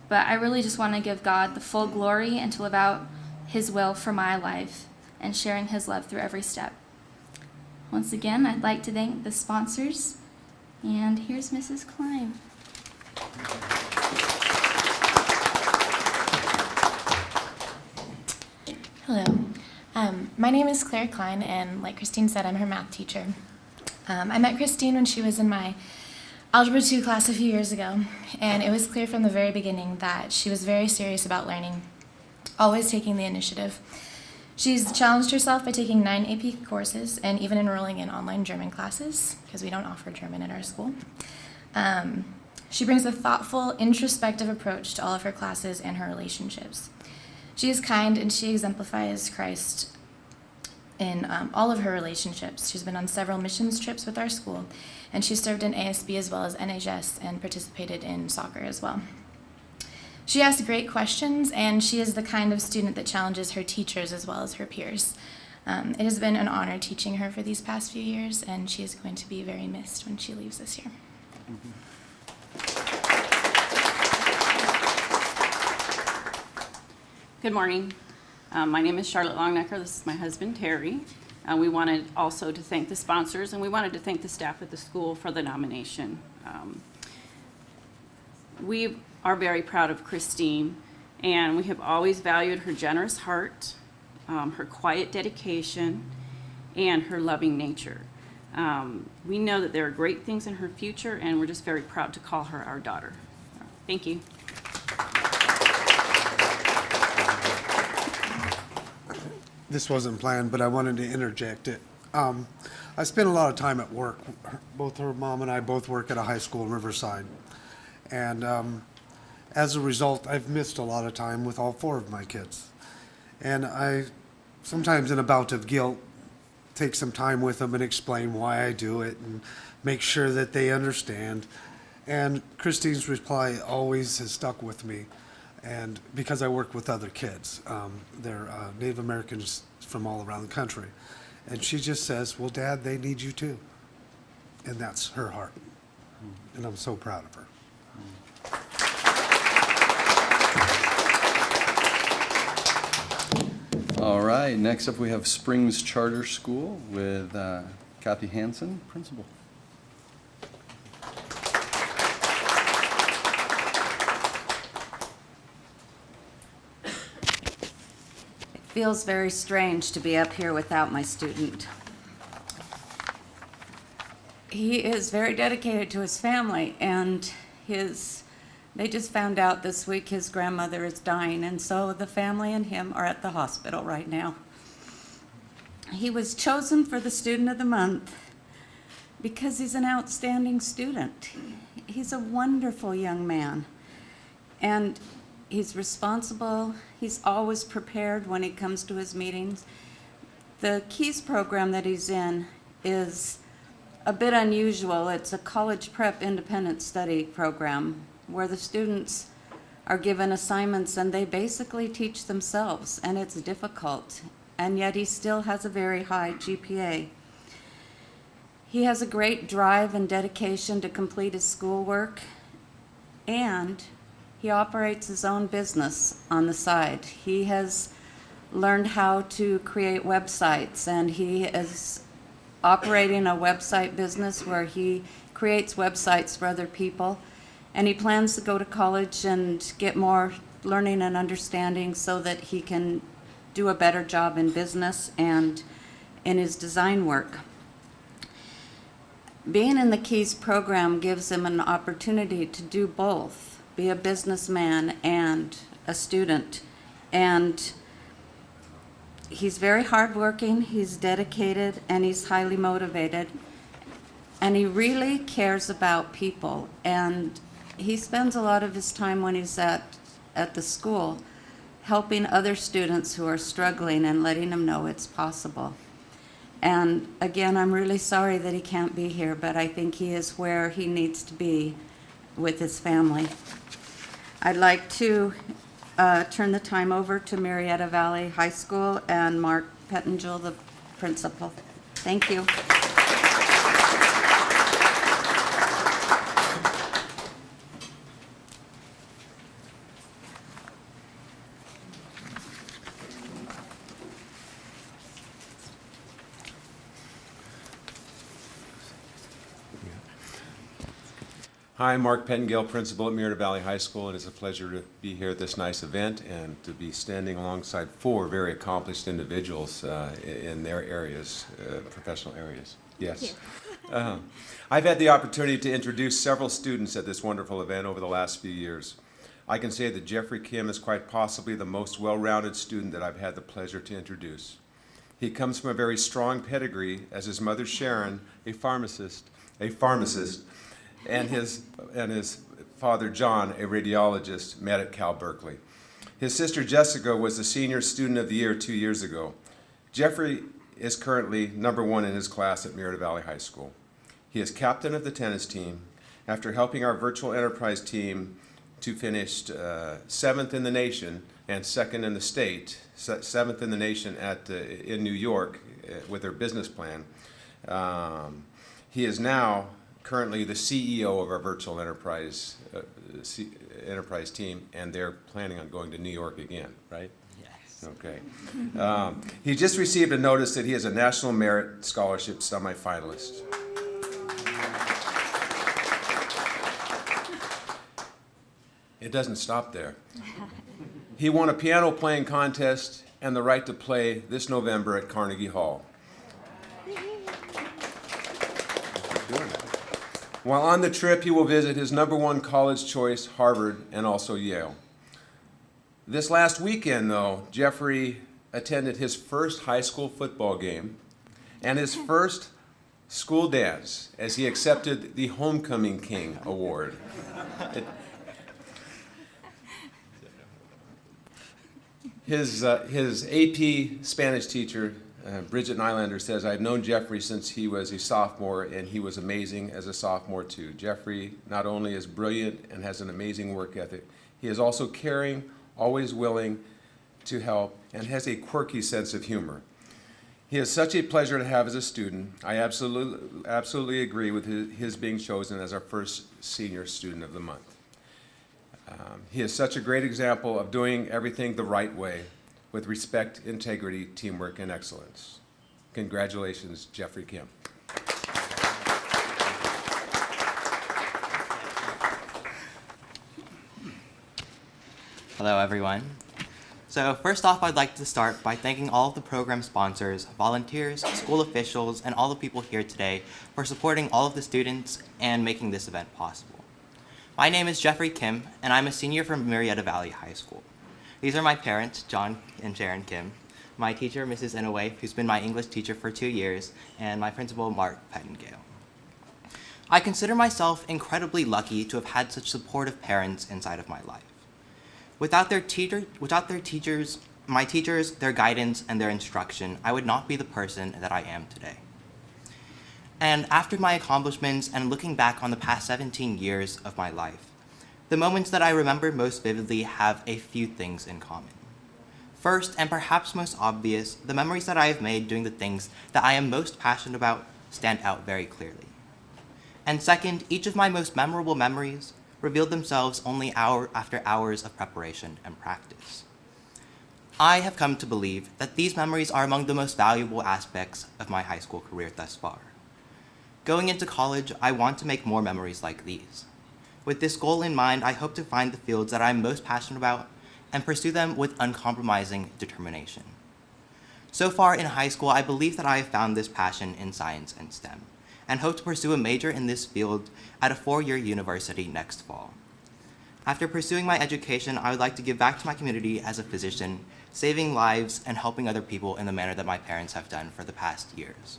but I really just want to give God the full glory and to live out His will for my life and sharing His love through every step. Once again, I'd like to thank the sponsors, and here's Mrs. Klein. Hello. My name is Claire Klein, and like Christine said, I'm her math teacher. I met Christine when she was in my Algebra 2 class a few years ago, and it was clear from the very beginning that she was very serious about learning, always taking the initiative. She's challenged herself by taking 9 AP courses and even enrolling in online German classes, because we don't offer German at our school. She brings a thoughtful, introspective approach to all of her classes and her relationships. She is kind, and she exemplifies Christ in all of her relationships. She's been on several missions trips with our school, and she served in ASB as well as NHS and participated in soccer as well. She asks great questions, and she is the kind of student that challenges her teachers as well as her peers. It has been an honor teaching her for these past few years, and she is going to be very missed when she leaves this year. Good morning. My name is Charlotte Longenecker. This is my husband, Terry. We wanted also to thank the sponsors, and we wanted to thank the staff at the school for the nomination. We are very proud of Christine, and we have always valued her generous heart, her quiet dedication, and her loving nature. We know that there are great things in her future, and we're just very proud to call her our daughter. Thank you. This wasn't planned, but I wanted to interject it. I spent a lot of time at work. Both her mom and I both work at a high school in Riverside. And as a result, I've missed a lot of time with all 4 of my kids. And I, sometimes in a bout of guilt, take some time with them and explain why I do it and make sure that they understand. And Christine's reply always has stuck with me. And because I work with other kids, they're Native Americans from all around the country. And she just says, well, Dad, they need you too. And that's her heart. And I'm so proud of her. All right, next up we have Springs Charter School with Kathy Hansen, principal. Feels very strange to be up here without my student. He is very dedicated to his family, and they just found out this week his grandmother is dying, and so the family and him are at the hospital right now. He was chosen for the Student of the Month because he's an outstanding student. He's a wonderful young man, and he's responsible. He's always prepared when he comes to his meetings. The KEYS program that he's in is a bit unusual. It's a college prep independent study program where the students are given assignments and they basically teach themselves, and it's difficult. And yet he still has a very high GPA. He has a great drive and dedication to complete his schoolwork, and he operates his own business on the side. He has learned how to create websites, and he is operating a website business where he creates websites for other people. And he plans to go to college and get more learning and understanding so that he can do a better job in business and in his design work. Being in the KEYS program gives him an opportunity to do both, be a businessman and a student. And he's very hardworking, he's dedicated, and he's highly motivated. And he really cares about people. And he spends a lot of his time when he's at the school helping other students who are struggling and letting them know it's possible. And again, I'm really sorry that he can't be here, but I think he is where he needs to be with his family. I'd like to turn the time over to Murrieta Valley High School and Mark Pettengill, the principal. Thank you. Hi, Mark Pettengill, principal at Murrieta Valley High School, and it's a pleasure to be here at this nice event and to be standing alongside 4 very accomplished individuals in their areas, professional areas. Yes. I've had the opportunity to introduce several students at this wonderful event over the last few years. I can say that Jeffrey Kim is quite possibly the most well-rounded student that I've had the pleasure to introduce. He comes from a very strong pedigree, as his mother Sharon, a pharmacist, and his father John, a radiologist, met at Cal Berkeley. His sister Jessica was the senior student of the year 2 years ago. Jeffrey is currently #1 in his class at Murrieta Valley High School. He is captain of the tennis team after helping our virtual enterprise team to finish 7th in the nation and 2nd in the state, 7th in the nation in New York with their business plan. He is now currently the CEO of our virtual enterprise team, and they're planning on going to New York again, right? Okay. He just received a notice that he is a National Merit Scholarship semifinalist. It doesn't stop there. He won a piano playing contest and the right to play this November at Carnegie Hall. While on the trip, he will visit his #1 college choice, Harvard, and also Yale. This last weekend, though, Jeffrey attended his first high school football game and his first school dance as he accepted the Homecoming King Award. His AP Spanish teacher, Bridget Nylander, says, "I've known Jeffrey since he was a sophomore, and he was amazing as a sophomore, too. Jeffrey not only is brilliant and has an amazing work ethic, he is also caring, always willing to help, and has a quirky sense of humor. He is such a pleasure to have as a student. I absolutely agree with his being chosen as our first senior student of the month. He is such a great example of doing everything the right way with respect, integrity, teamwork, and excellence. Congratulations, Jeffrey Kim." Hello, everyone. So first off, I'd like to start by thanking all of the program sponsors, volunteers, school officials, and all the people here today for supporting all of the students and making this event possible. My name is Jeffrey Kim, and I'm a senior from Murrieta Valley High School. These are my parents, John and Sharon Kim, my teacher, Mrs. Inouye, who's been my English teacher for 2 years, and my principal, Mark Pettengill. I consider myself incredibly lucky to have had such supportive parents inside of my life. Without their teachers, my teachers, their guidance, and their instruction, I would not be the person that I am today. And after my accomplishments and looking back on the past 17 years of my life, the moments that I remember most vividly have a few things in common. First, and perhaps most obvious, the memories that I have made doing the things that I am most passionate about stand out very clearly. And second, each of my most memorable memories revealed themselves only hour after hours of preparation and practice. I have come to believe that these memories are among the most valuable aspects of my high school career thus far. Going into college, I want to make more memories like these. With this goal in mind, I hope to find the fields that I'm most passionate about and pursue them with uncompromising determination. So far in high school, I believe that I have found this passion in science and STEM, and hope to pursue a major in this field at a 4-year university next fall. After pursuing my education, I would like to give back to my community as a physician, saving lives and helping other people in the manner that my parents have done for the past years.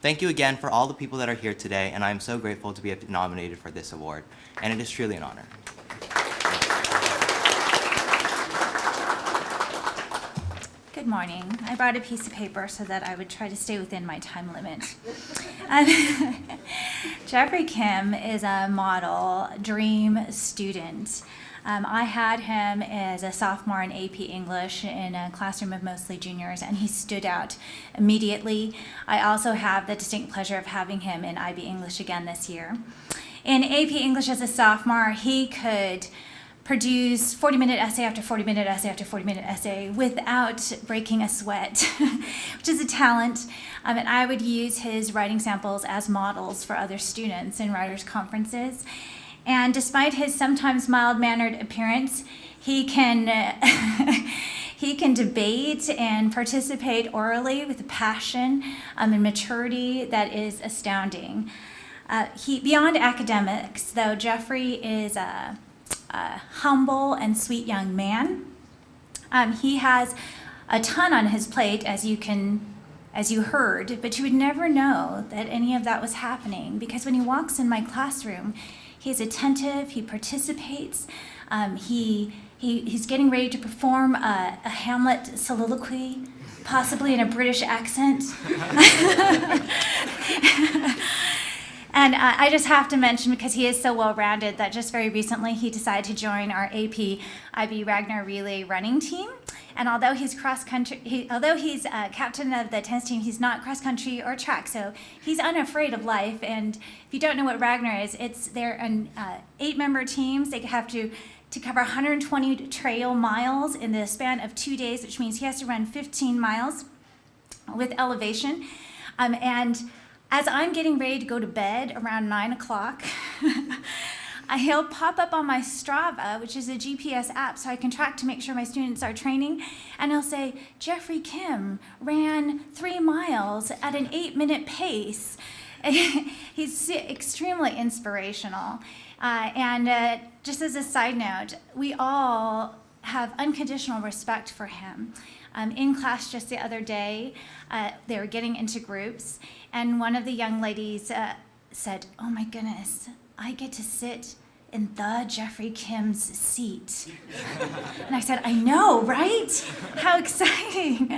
Thank you again for all the people that are here today, and I am so grateful to be nominated for this award, and it is truly an honor. Good morning. I brought a piece of paper so that I would try to stay within my time limit. Jeffrey Kim is a model dream student. I had him as a sophomore in AP English in a classroom of mostly juniors, and he stood out immediately. I also have the distinct pleasure of having him in IB English again this year. In AP English as a sophomore, he could produce 40-minute essay after 40-minute essay after 40-minute essay without breaking a sweat, which is a talent. And I would use his writing samples as models for other students in writers' conferences. And despite his sometimes mild-mannered appearance, he can debate and participate orally with a passion and maturity that is astounding. Beyond academics, though, Jeffrey is a humble and sweet young man. He has a ton on his plate, as you heard, but you would never know that any of that was happening, because when he walks in my classroom, he's attentive, he participates, he's getting ready to perform a Hamlet soliloquy, possibly in a British accent. And I just have to mention, because he is so well-rounded, that just very recently he decided to join our AP IB Ragnar Relay running team. And although he's cross-country, although he's captain of the tennis team, he's not cross-country or track, so he's unafraid of life. And if you don't know what Ragnar is, they're an 8-member teams. They have to to cover 120 trail miles in the span of 2 days, which means he has to run 15 miles with elevation. And as I'm getting ready to go to bed around 9 o'clock, he'll pop up on my Strava, which is a GPS app, so I can track to make sure my students are training. And he'll say, Jeffrey Kim ran 3 miles at an 8-minute pace. He's extremely inspirational. And just as a side note, we all have unconditional respect for him. In class just the other day, they were getting into groups, and one of the young ladies said, oh my goodness, I get to sit in the Jeffrey Kim's seat. And I said, I know, right? How exciting.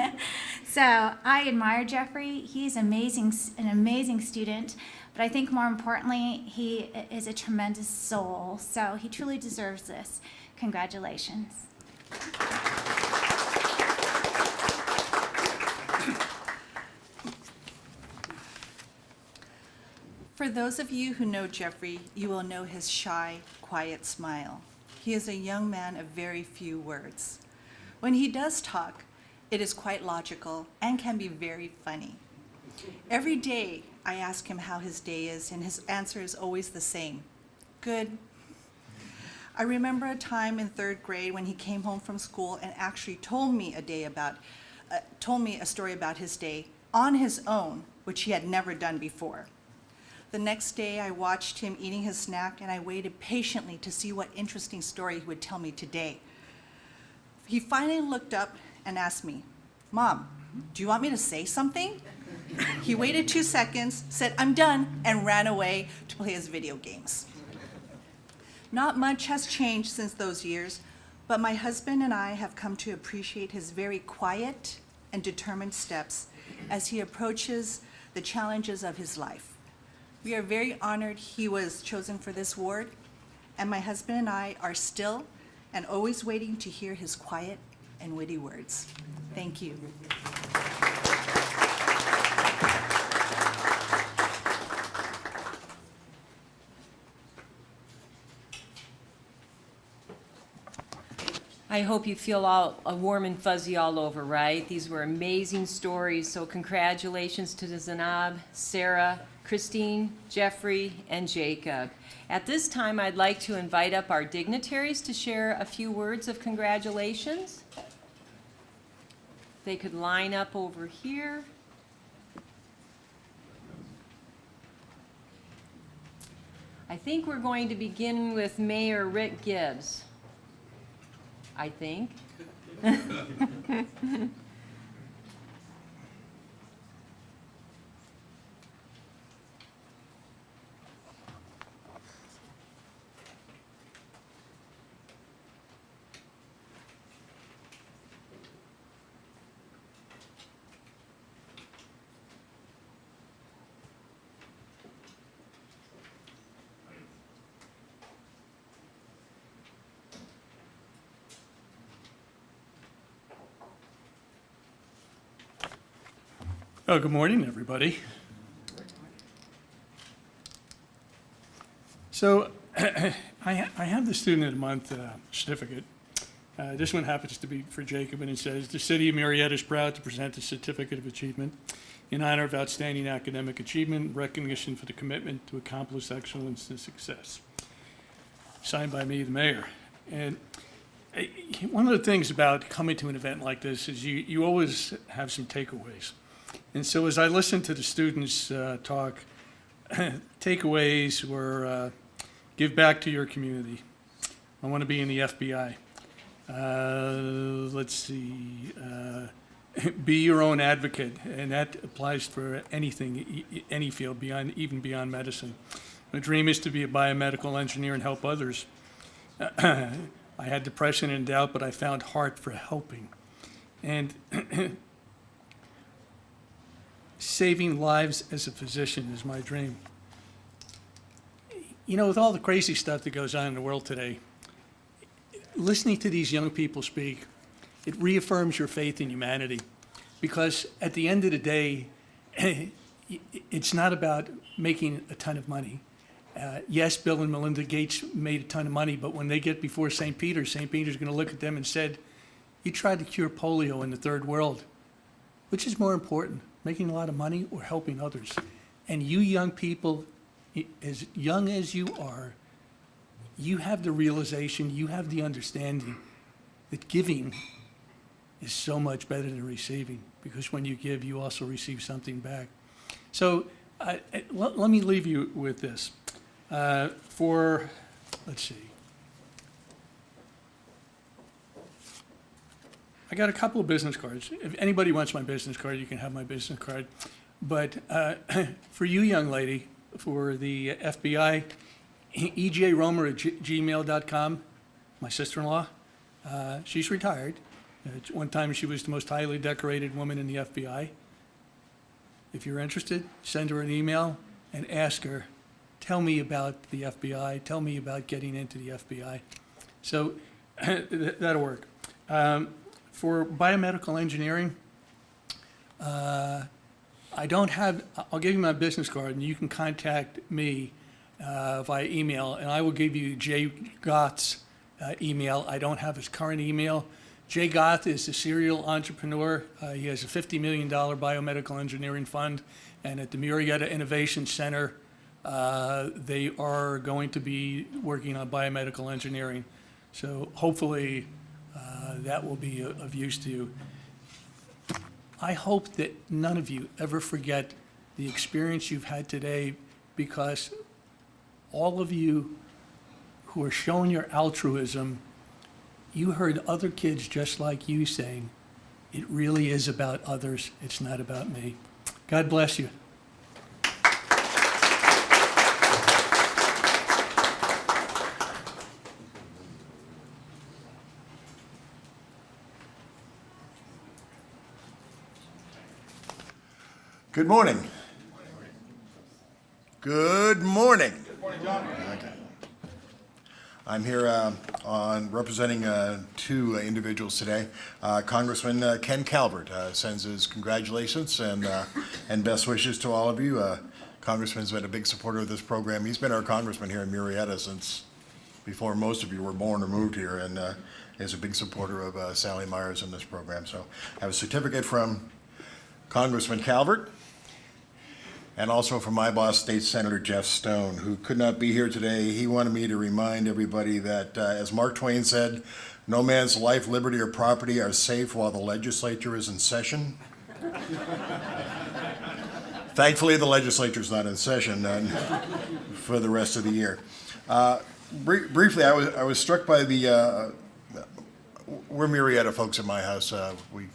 So I admire Jeffrey. He's an amazing student, but I think more importantly, he is a tremendous soul. So he truly deserves this. Congratulations. For those of you who know Jeffrey, you will know his shy, quiet smile. He is a young man of very few words. When he does talk, it is quite logical and can be very funny. Every day I ask him how his day is, and his answer is always the same: good. I remember a time in 3rd grade when he came home from school and actually told me a story about his day on his own, which he had never done before. The next day, I watched him eating his snack, and I waited patiently to see what interesting story he would tell me today. He finally looked up and asked me, Mom, do you want me to say something? He waited 2 seconds, said, I'm done, and ran away to play his video games. Not much has changed since those years, but my husband and I have come to appreciate his very quiet and determined steps as he approaches the challenges of his life. We are very honored he was chosen for this award, and my husband and I are still and always waiting to hear his quiet and witty words. Thank you. I hope you feel all warm and fuzzy all over, right? These were amazing stories, so congratulations to Zainab, Sarah, Christine, Jeffrey, and Jacob. At this time, I'd like to invite up our dignitaries to share a few words of congratulations. They could line up over here. I think we're going to begin with Mayor Rick Gibbs. I think. Oh, good morning, everybody. So I have the Student of the Month certificate. This one happens to be for Jacob, and it says, the City of Murrieta is proud to present the Certificate of Achievement in honor of outstanding academic achievement, recognition for the commitment to accomplish excellence and success. Signed by me, the mayor. And one of the things about coming to an event like this is you always have some takeaways. And so as I listened to the students talk, takeaways were give back to your community. I want to be in the FBI. Let's see, be your own advocate, and that applies for anything, any field, even beyond medicine. My dream is to be a biomedical engineer and help others. I had depression and doubt, but I found heart for helping. And saving lives as a physician is my dream. You know, with all the crazy stuff that goes on in the world today, listening to these young people speak, it reaffirms your faith in humanity. Because at the end of the day, it's not about making a ton of money. Yes, Bill and Melinda Gates made a ton of money, but when they get before St. Peter's going to look at them and said, you tried to cure polio in the third world. Which is more important, making a lot of money or helping others? And you young people, as young as you are, you have the realization, you have the understanding that giving is so much better than receiving, because when you give, you also receive something back. So let me leave you with this. Let's see. I got a couple of business cards. If anybody wants my business card, you can have my business card. But for you, young lady, for the FBI, ejromer@gmail.com, my sister-in-law, she's retired. At one time, she was the most highly decorated woman in the FBI. If you're interested, send her an email and ask her, tell me about the FBI, tell me about getting into the FBI. So that'll work. For biomedical engineering, I'll give you my business card, and you can contact me via email, and I will give you Jay Goth's email. I don't have his current email. Jay Goth is a serial entrepreneur. He has a $50 million biomedical engineering fund, and at the Murrieta Innovation Center, they are going to be working on biomedical engineering. So hopefully that will be of use to you. I hope that none of you ever forget the experience you've had today, because all of you who are showing your altruism, you heard other kids just like you saying, it really is about others, it's not about me. God bless you. Good morning. Good morning. Good morning, John. Okay. I'm here representing two individuals today. Congressman Ken Calvert sends his congratulations and best wishes to all of you. Congressman's been a big supporter of this program. He's been our congressman here in Murrieta since before most of you were born or moved here, and is a big supporter of Sally Myers in this program. So I have a certificate from Congressman Calvert, and also from my boss, State Senator Jeff Stone, who could not be here today. He wanted me to remind everybody that, as Mark Twain said, no man's life, liberty, or property are safe while the legislature is in session. Thankfully, the legislature's not in session for the rest of the year. Briefly, I was struck by the, we're Murrieta folks in my house. We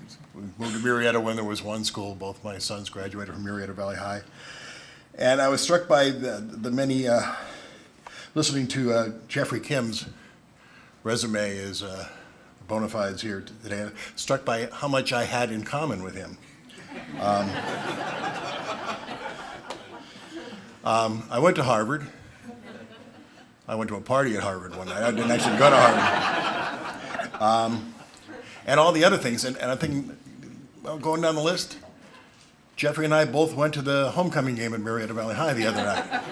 moved to Murrieta when there was one school. Both my sons graduated from Murrieta Valley High. And I was struck by the many, listening to Jeffrey Kim's resume as bona fides here today, struck by how much I had in common with him. I went to Harvard. I went to a party at Harvard one night. I didn't actually go to Harvard. And all the other things. And I think, well, going down the list, Jeffrey and I both went to the homecoming game at Murrieta Valley High the other night.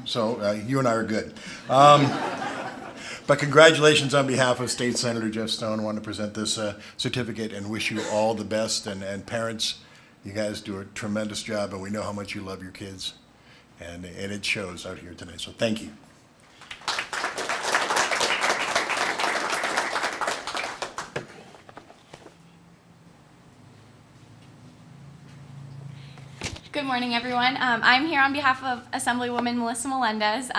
So you and I are good. But congratulations on behalf of State Senator Jeff Stone. I want to present this certificate and wish you all the best. And parents, you guys do a tremendous job, and we know how much you love your kids. And it shows out here tonight. So thank you. Good morning, everyone. I'm here on behalf of Assemblywoman Melissa Melendez.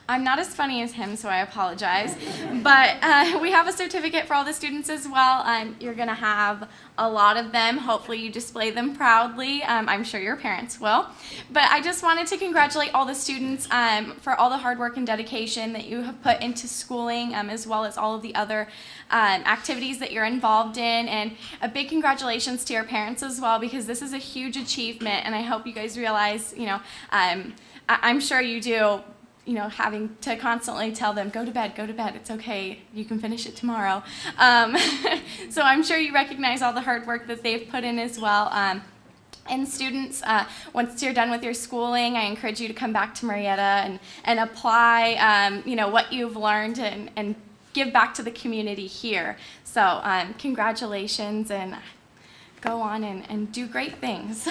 I'm not as funny as him, so I apologize. But we have a certificate for all the students as well. You're going to have a lot of them. Hopefully you display them proudly. I'm sure your parents will. But I just wanted to congratulate all the students for all the hard work and dedication that you have put into schooling, as well as all of the other activities that you're involved in. And a big congratulations to your parents as well, because this is a huge achievement, and I hope you guys realize, I'm sure you do, having to constantly tell them, go to bed, it's okay, you can finish it tomorrow. So I'm sure you recognize all the hard work that they've put in as well. And students, once you're done with your schooling, I encourage you to come back to Murrieta and apply, what you've learned and give back to the community here. So congratulations, and go on and do great things.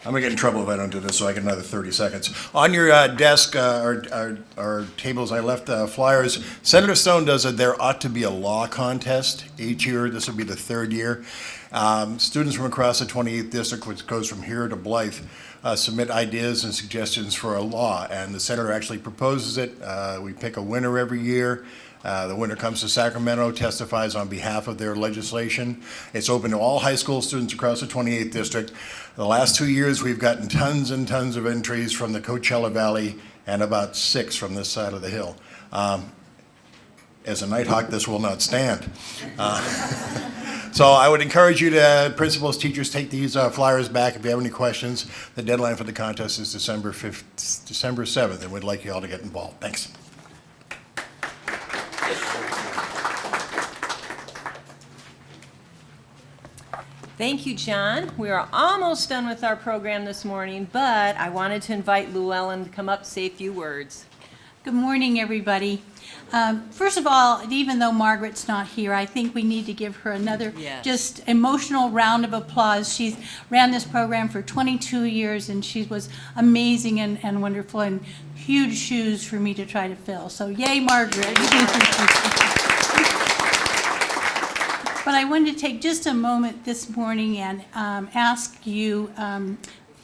I'm gonna get in trouble if I don't do this, so I get another 30 seconds. On your desk, or tables, I left flyers. Senator Stone does a There Ought to Be a Law contest each year. This will be the third year. Students from across the 28th district, which goes from here to Blythe, submit ideas and suggestions for a law, and the senator actually proposes it. We pick a winner every year. The winner comes to Sacramento, testifies on behalf of their legislation. It's open to all high school students across the 28th district. The last 2 years, we've gotten tons and tons of entries from the Coachella Valley and about 6 from this side of the hill. As a Nighthawk, this will not stand. So I would encourage you to, principals, teachers, take these flyers back if you have any questions. The deadline for the contest is December 7th, and we'd like you all to get involved. Thanks. Thank you, John. We are almost done with our program this morning, but I wanted to invite Llewellyn to come up, say a few words. Good morning, everybody. First of all, even though Margaret's not here, I think we need to give her another just emotional round of applause. She's ran this program for 22 years, and she was amazing and wonderful, and huge shoes for me to try to fill. So yay, Margaret. But I wanted to take just a moment this morning and ask you,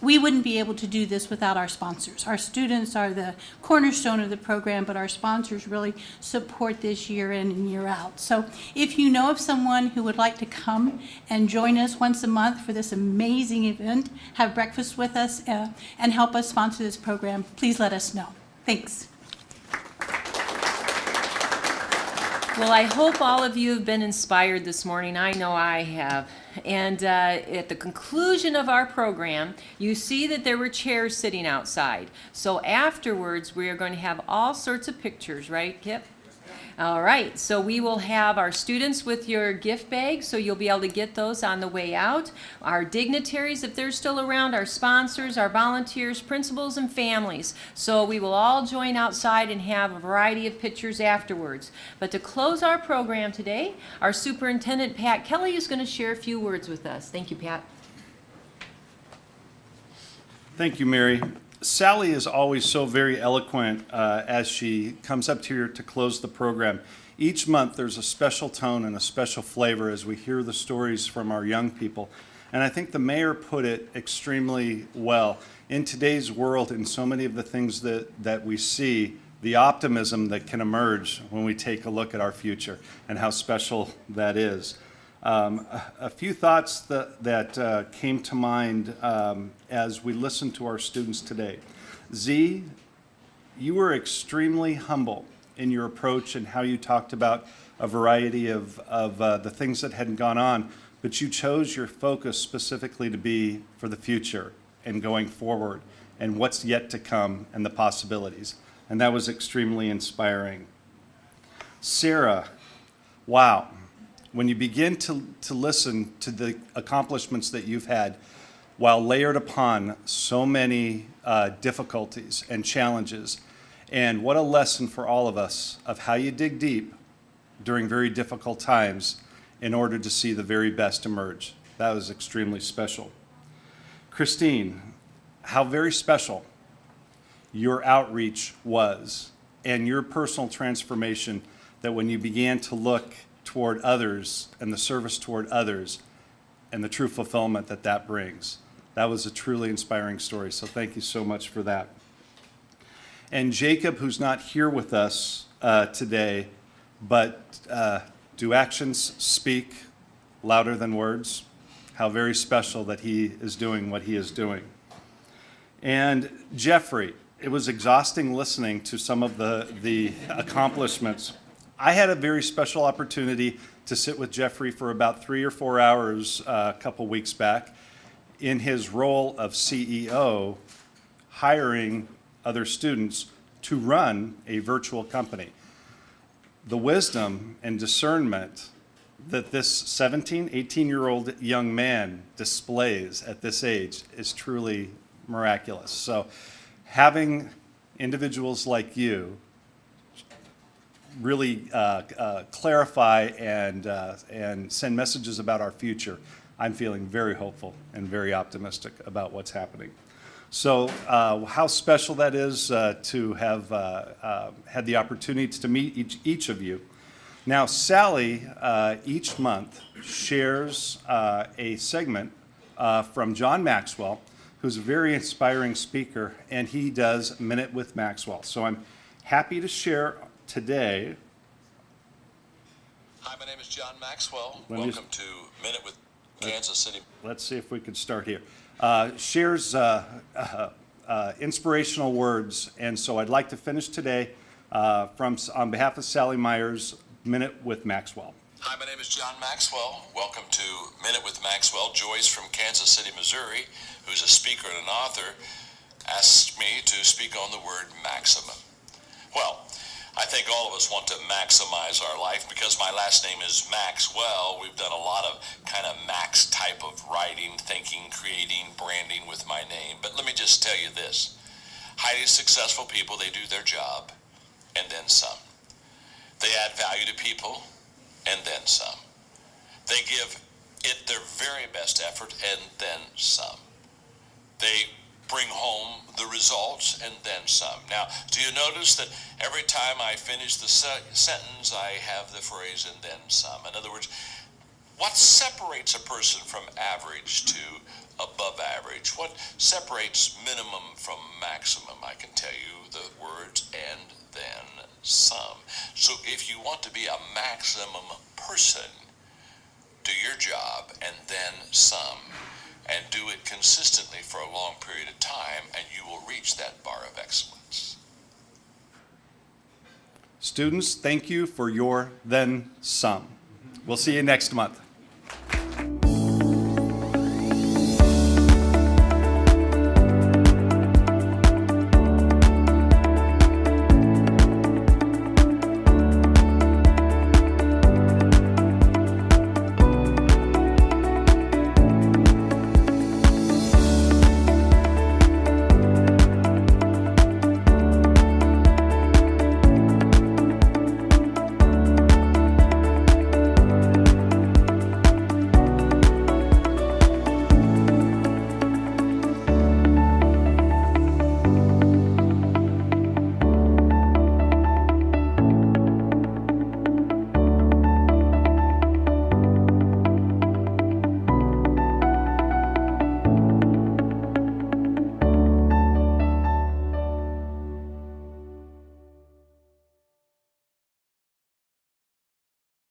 we wouldn't be able to do this without our sponsors. Our students are the cornerstone of the program, but our sponsors really support this year in and year out. So if you know of someone who would like to come and join us once a month for this amazing event, have breakfast with us, and help us sponsor this program, please let us know. Thanks. Well, I hope all of you have been inspired this morning. I know I have. And at the conclusion of our program, you see that there were chairs sitting outside. So afterwards, we are going to have all sorts of pictures, right, Kip? All right, so we will have our students with your gift bags, so you'll be able to get those on the way out. Our dignitaries, if they're still around, our sponsors, our volunteers, principals, and families. So we will all join outside and have a variety of pictures afterwards. But to close our program today, our superintendent, Pat Kelley, is going to share a few words with us. Thank you, Pat. Thank you, Mary. Sally is always so very eloquent as she comes up here to close the program. Each month there's a special tone and a special flavor as we hear the stories from our young people. And I think the mayor put it extremely well. In today's world, in so many of the things that we see, the optimism that can emerge when we take a look at our future and how special that is. A few thoughts that came to mind as we listened to our students today. Z, you were extremely humble in your approach and how you talked about a variety of the things that had gone on, but you chose your focus specifically to be for the future and going forward and what's yet to come and the possibilities. And that was extremely inspiring. Sarah, wow. When you begin to listen to the accomplishments that you've had, while layered upon so many difficulties and challenges, and what a lesson for all of us of how you dig deep during very difficult times in order to see the very best emerge. That was extremely special. Christine, how very special your outreach was and your personal transformation, that when you began to look toward others and the service toward others and the true fulfillment that brings. That was a truly inspiring story, so thank you so much for that. And Jacob, who's not here with us today, but do actions speak louder than words? How very special that he is doing what he is doing. And Jeffrey, it was exhausting listening to some of the accomplishments. I had a very special opportunity to sit with Jeffrey for about 3 or 4 hours a couple weeks back in his role of CEO, hiring other students to run a virtual company. The wisdom and discernment that this 17, 18-year-old young man displays at this age is truly miraculous. So having individuals like you really clarify and send messages about our future, I'm feeling very hopeful and very optimistic about what's happening. So how special that is to have had the opportunity to meet each of you. Now, Sally each month shares a segment from John Maxwell, who's a very inspiring speaker, and he does Minute with Maxwell. So I'm happy to share today. Hi, my name is John Maxwell. Welcome to Minute with Kansas City. Let's see if we can start here. Shares inspirational words, and so I'd like to finish today on behalf of Sally Myers, Minute with Maxwell. Hi, my name is John Maxwell. Welcome to Minute with Maxwell. Joyce from Kansas City, Missouri, who's a speaker and an author, asked me to speak on the word maximum. Well, I think all of us want to maximize our life. Because my last name is Maxwell, we've done a lot of kind of Max type of writing, thinking, creating, branding with my name. But let me just tell you this. Highly successful people, they do their job, and then some. They add value to people, and then some. They give it their very best effort, and then some. They bring home the results, and then some. Now, do you notice that every time I finish the sentence, I have the phrase, and then some? In other words, what separates a person from average to above average? What separates minimum from maximum? I can tell you the words, and then some. So if you want to be a maximum person, do your job, and then some. And do it consistently for a long period of time, and you will reach that bar of excellence. Students, thank you for your then some. We'll see you next month.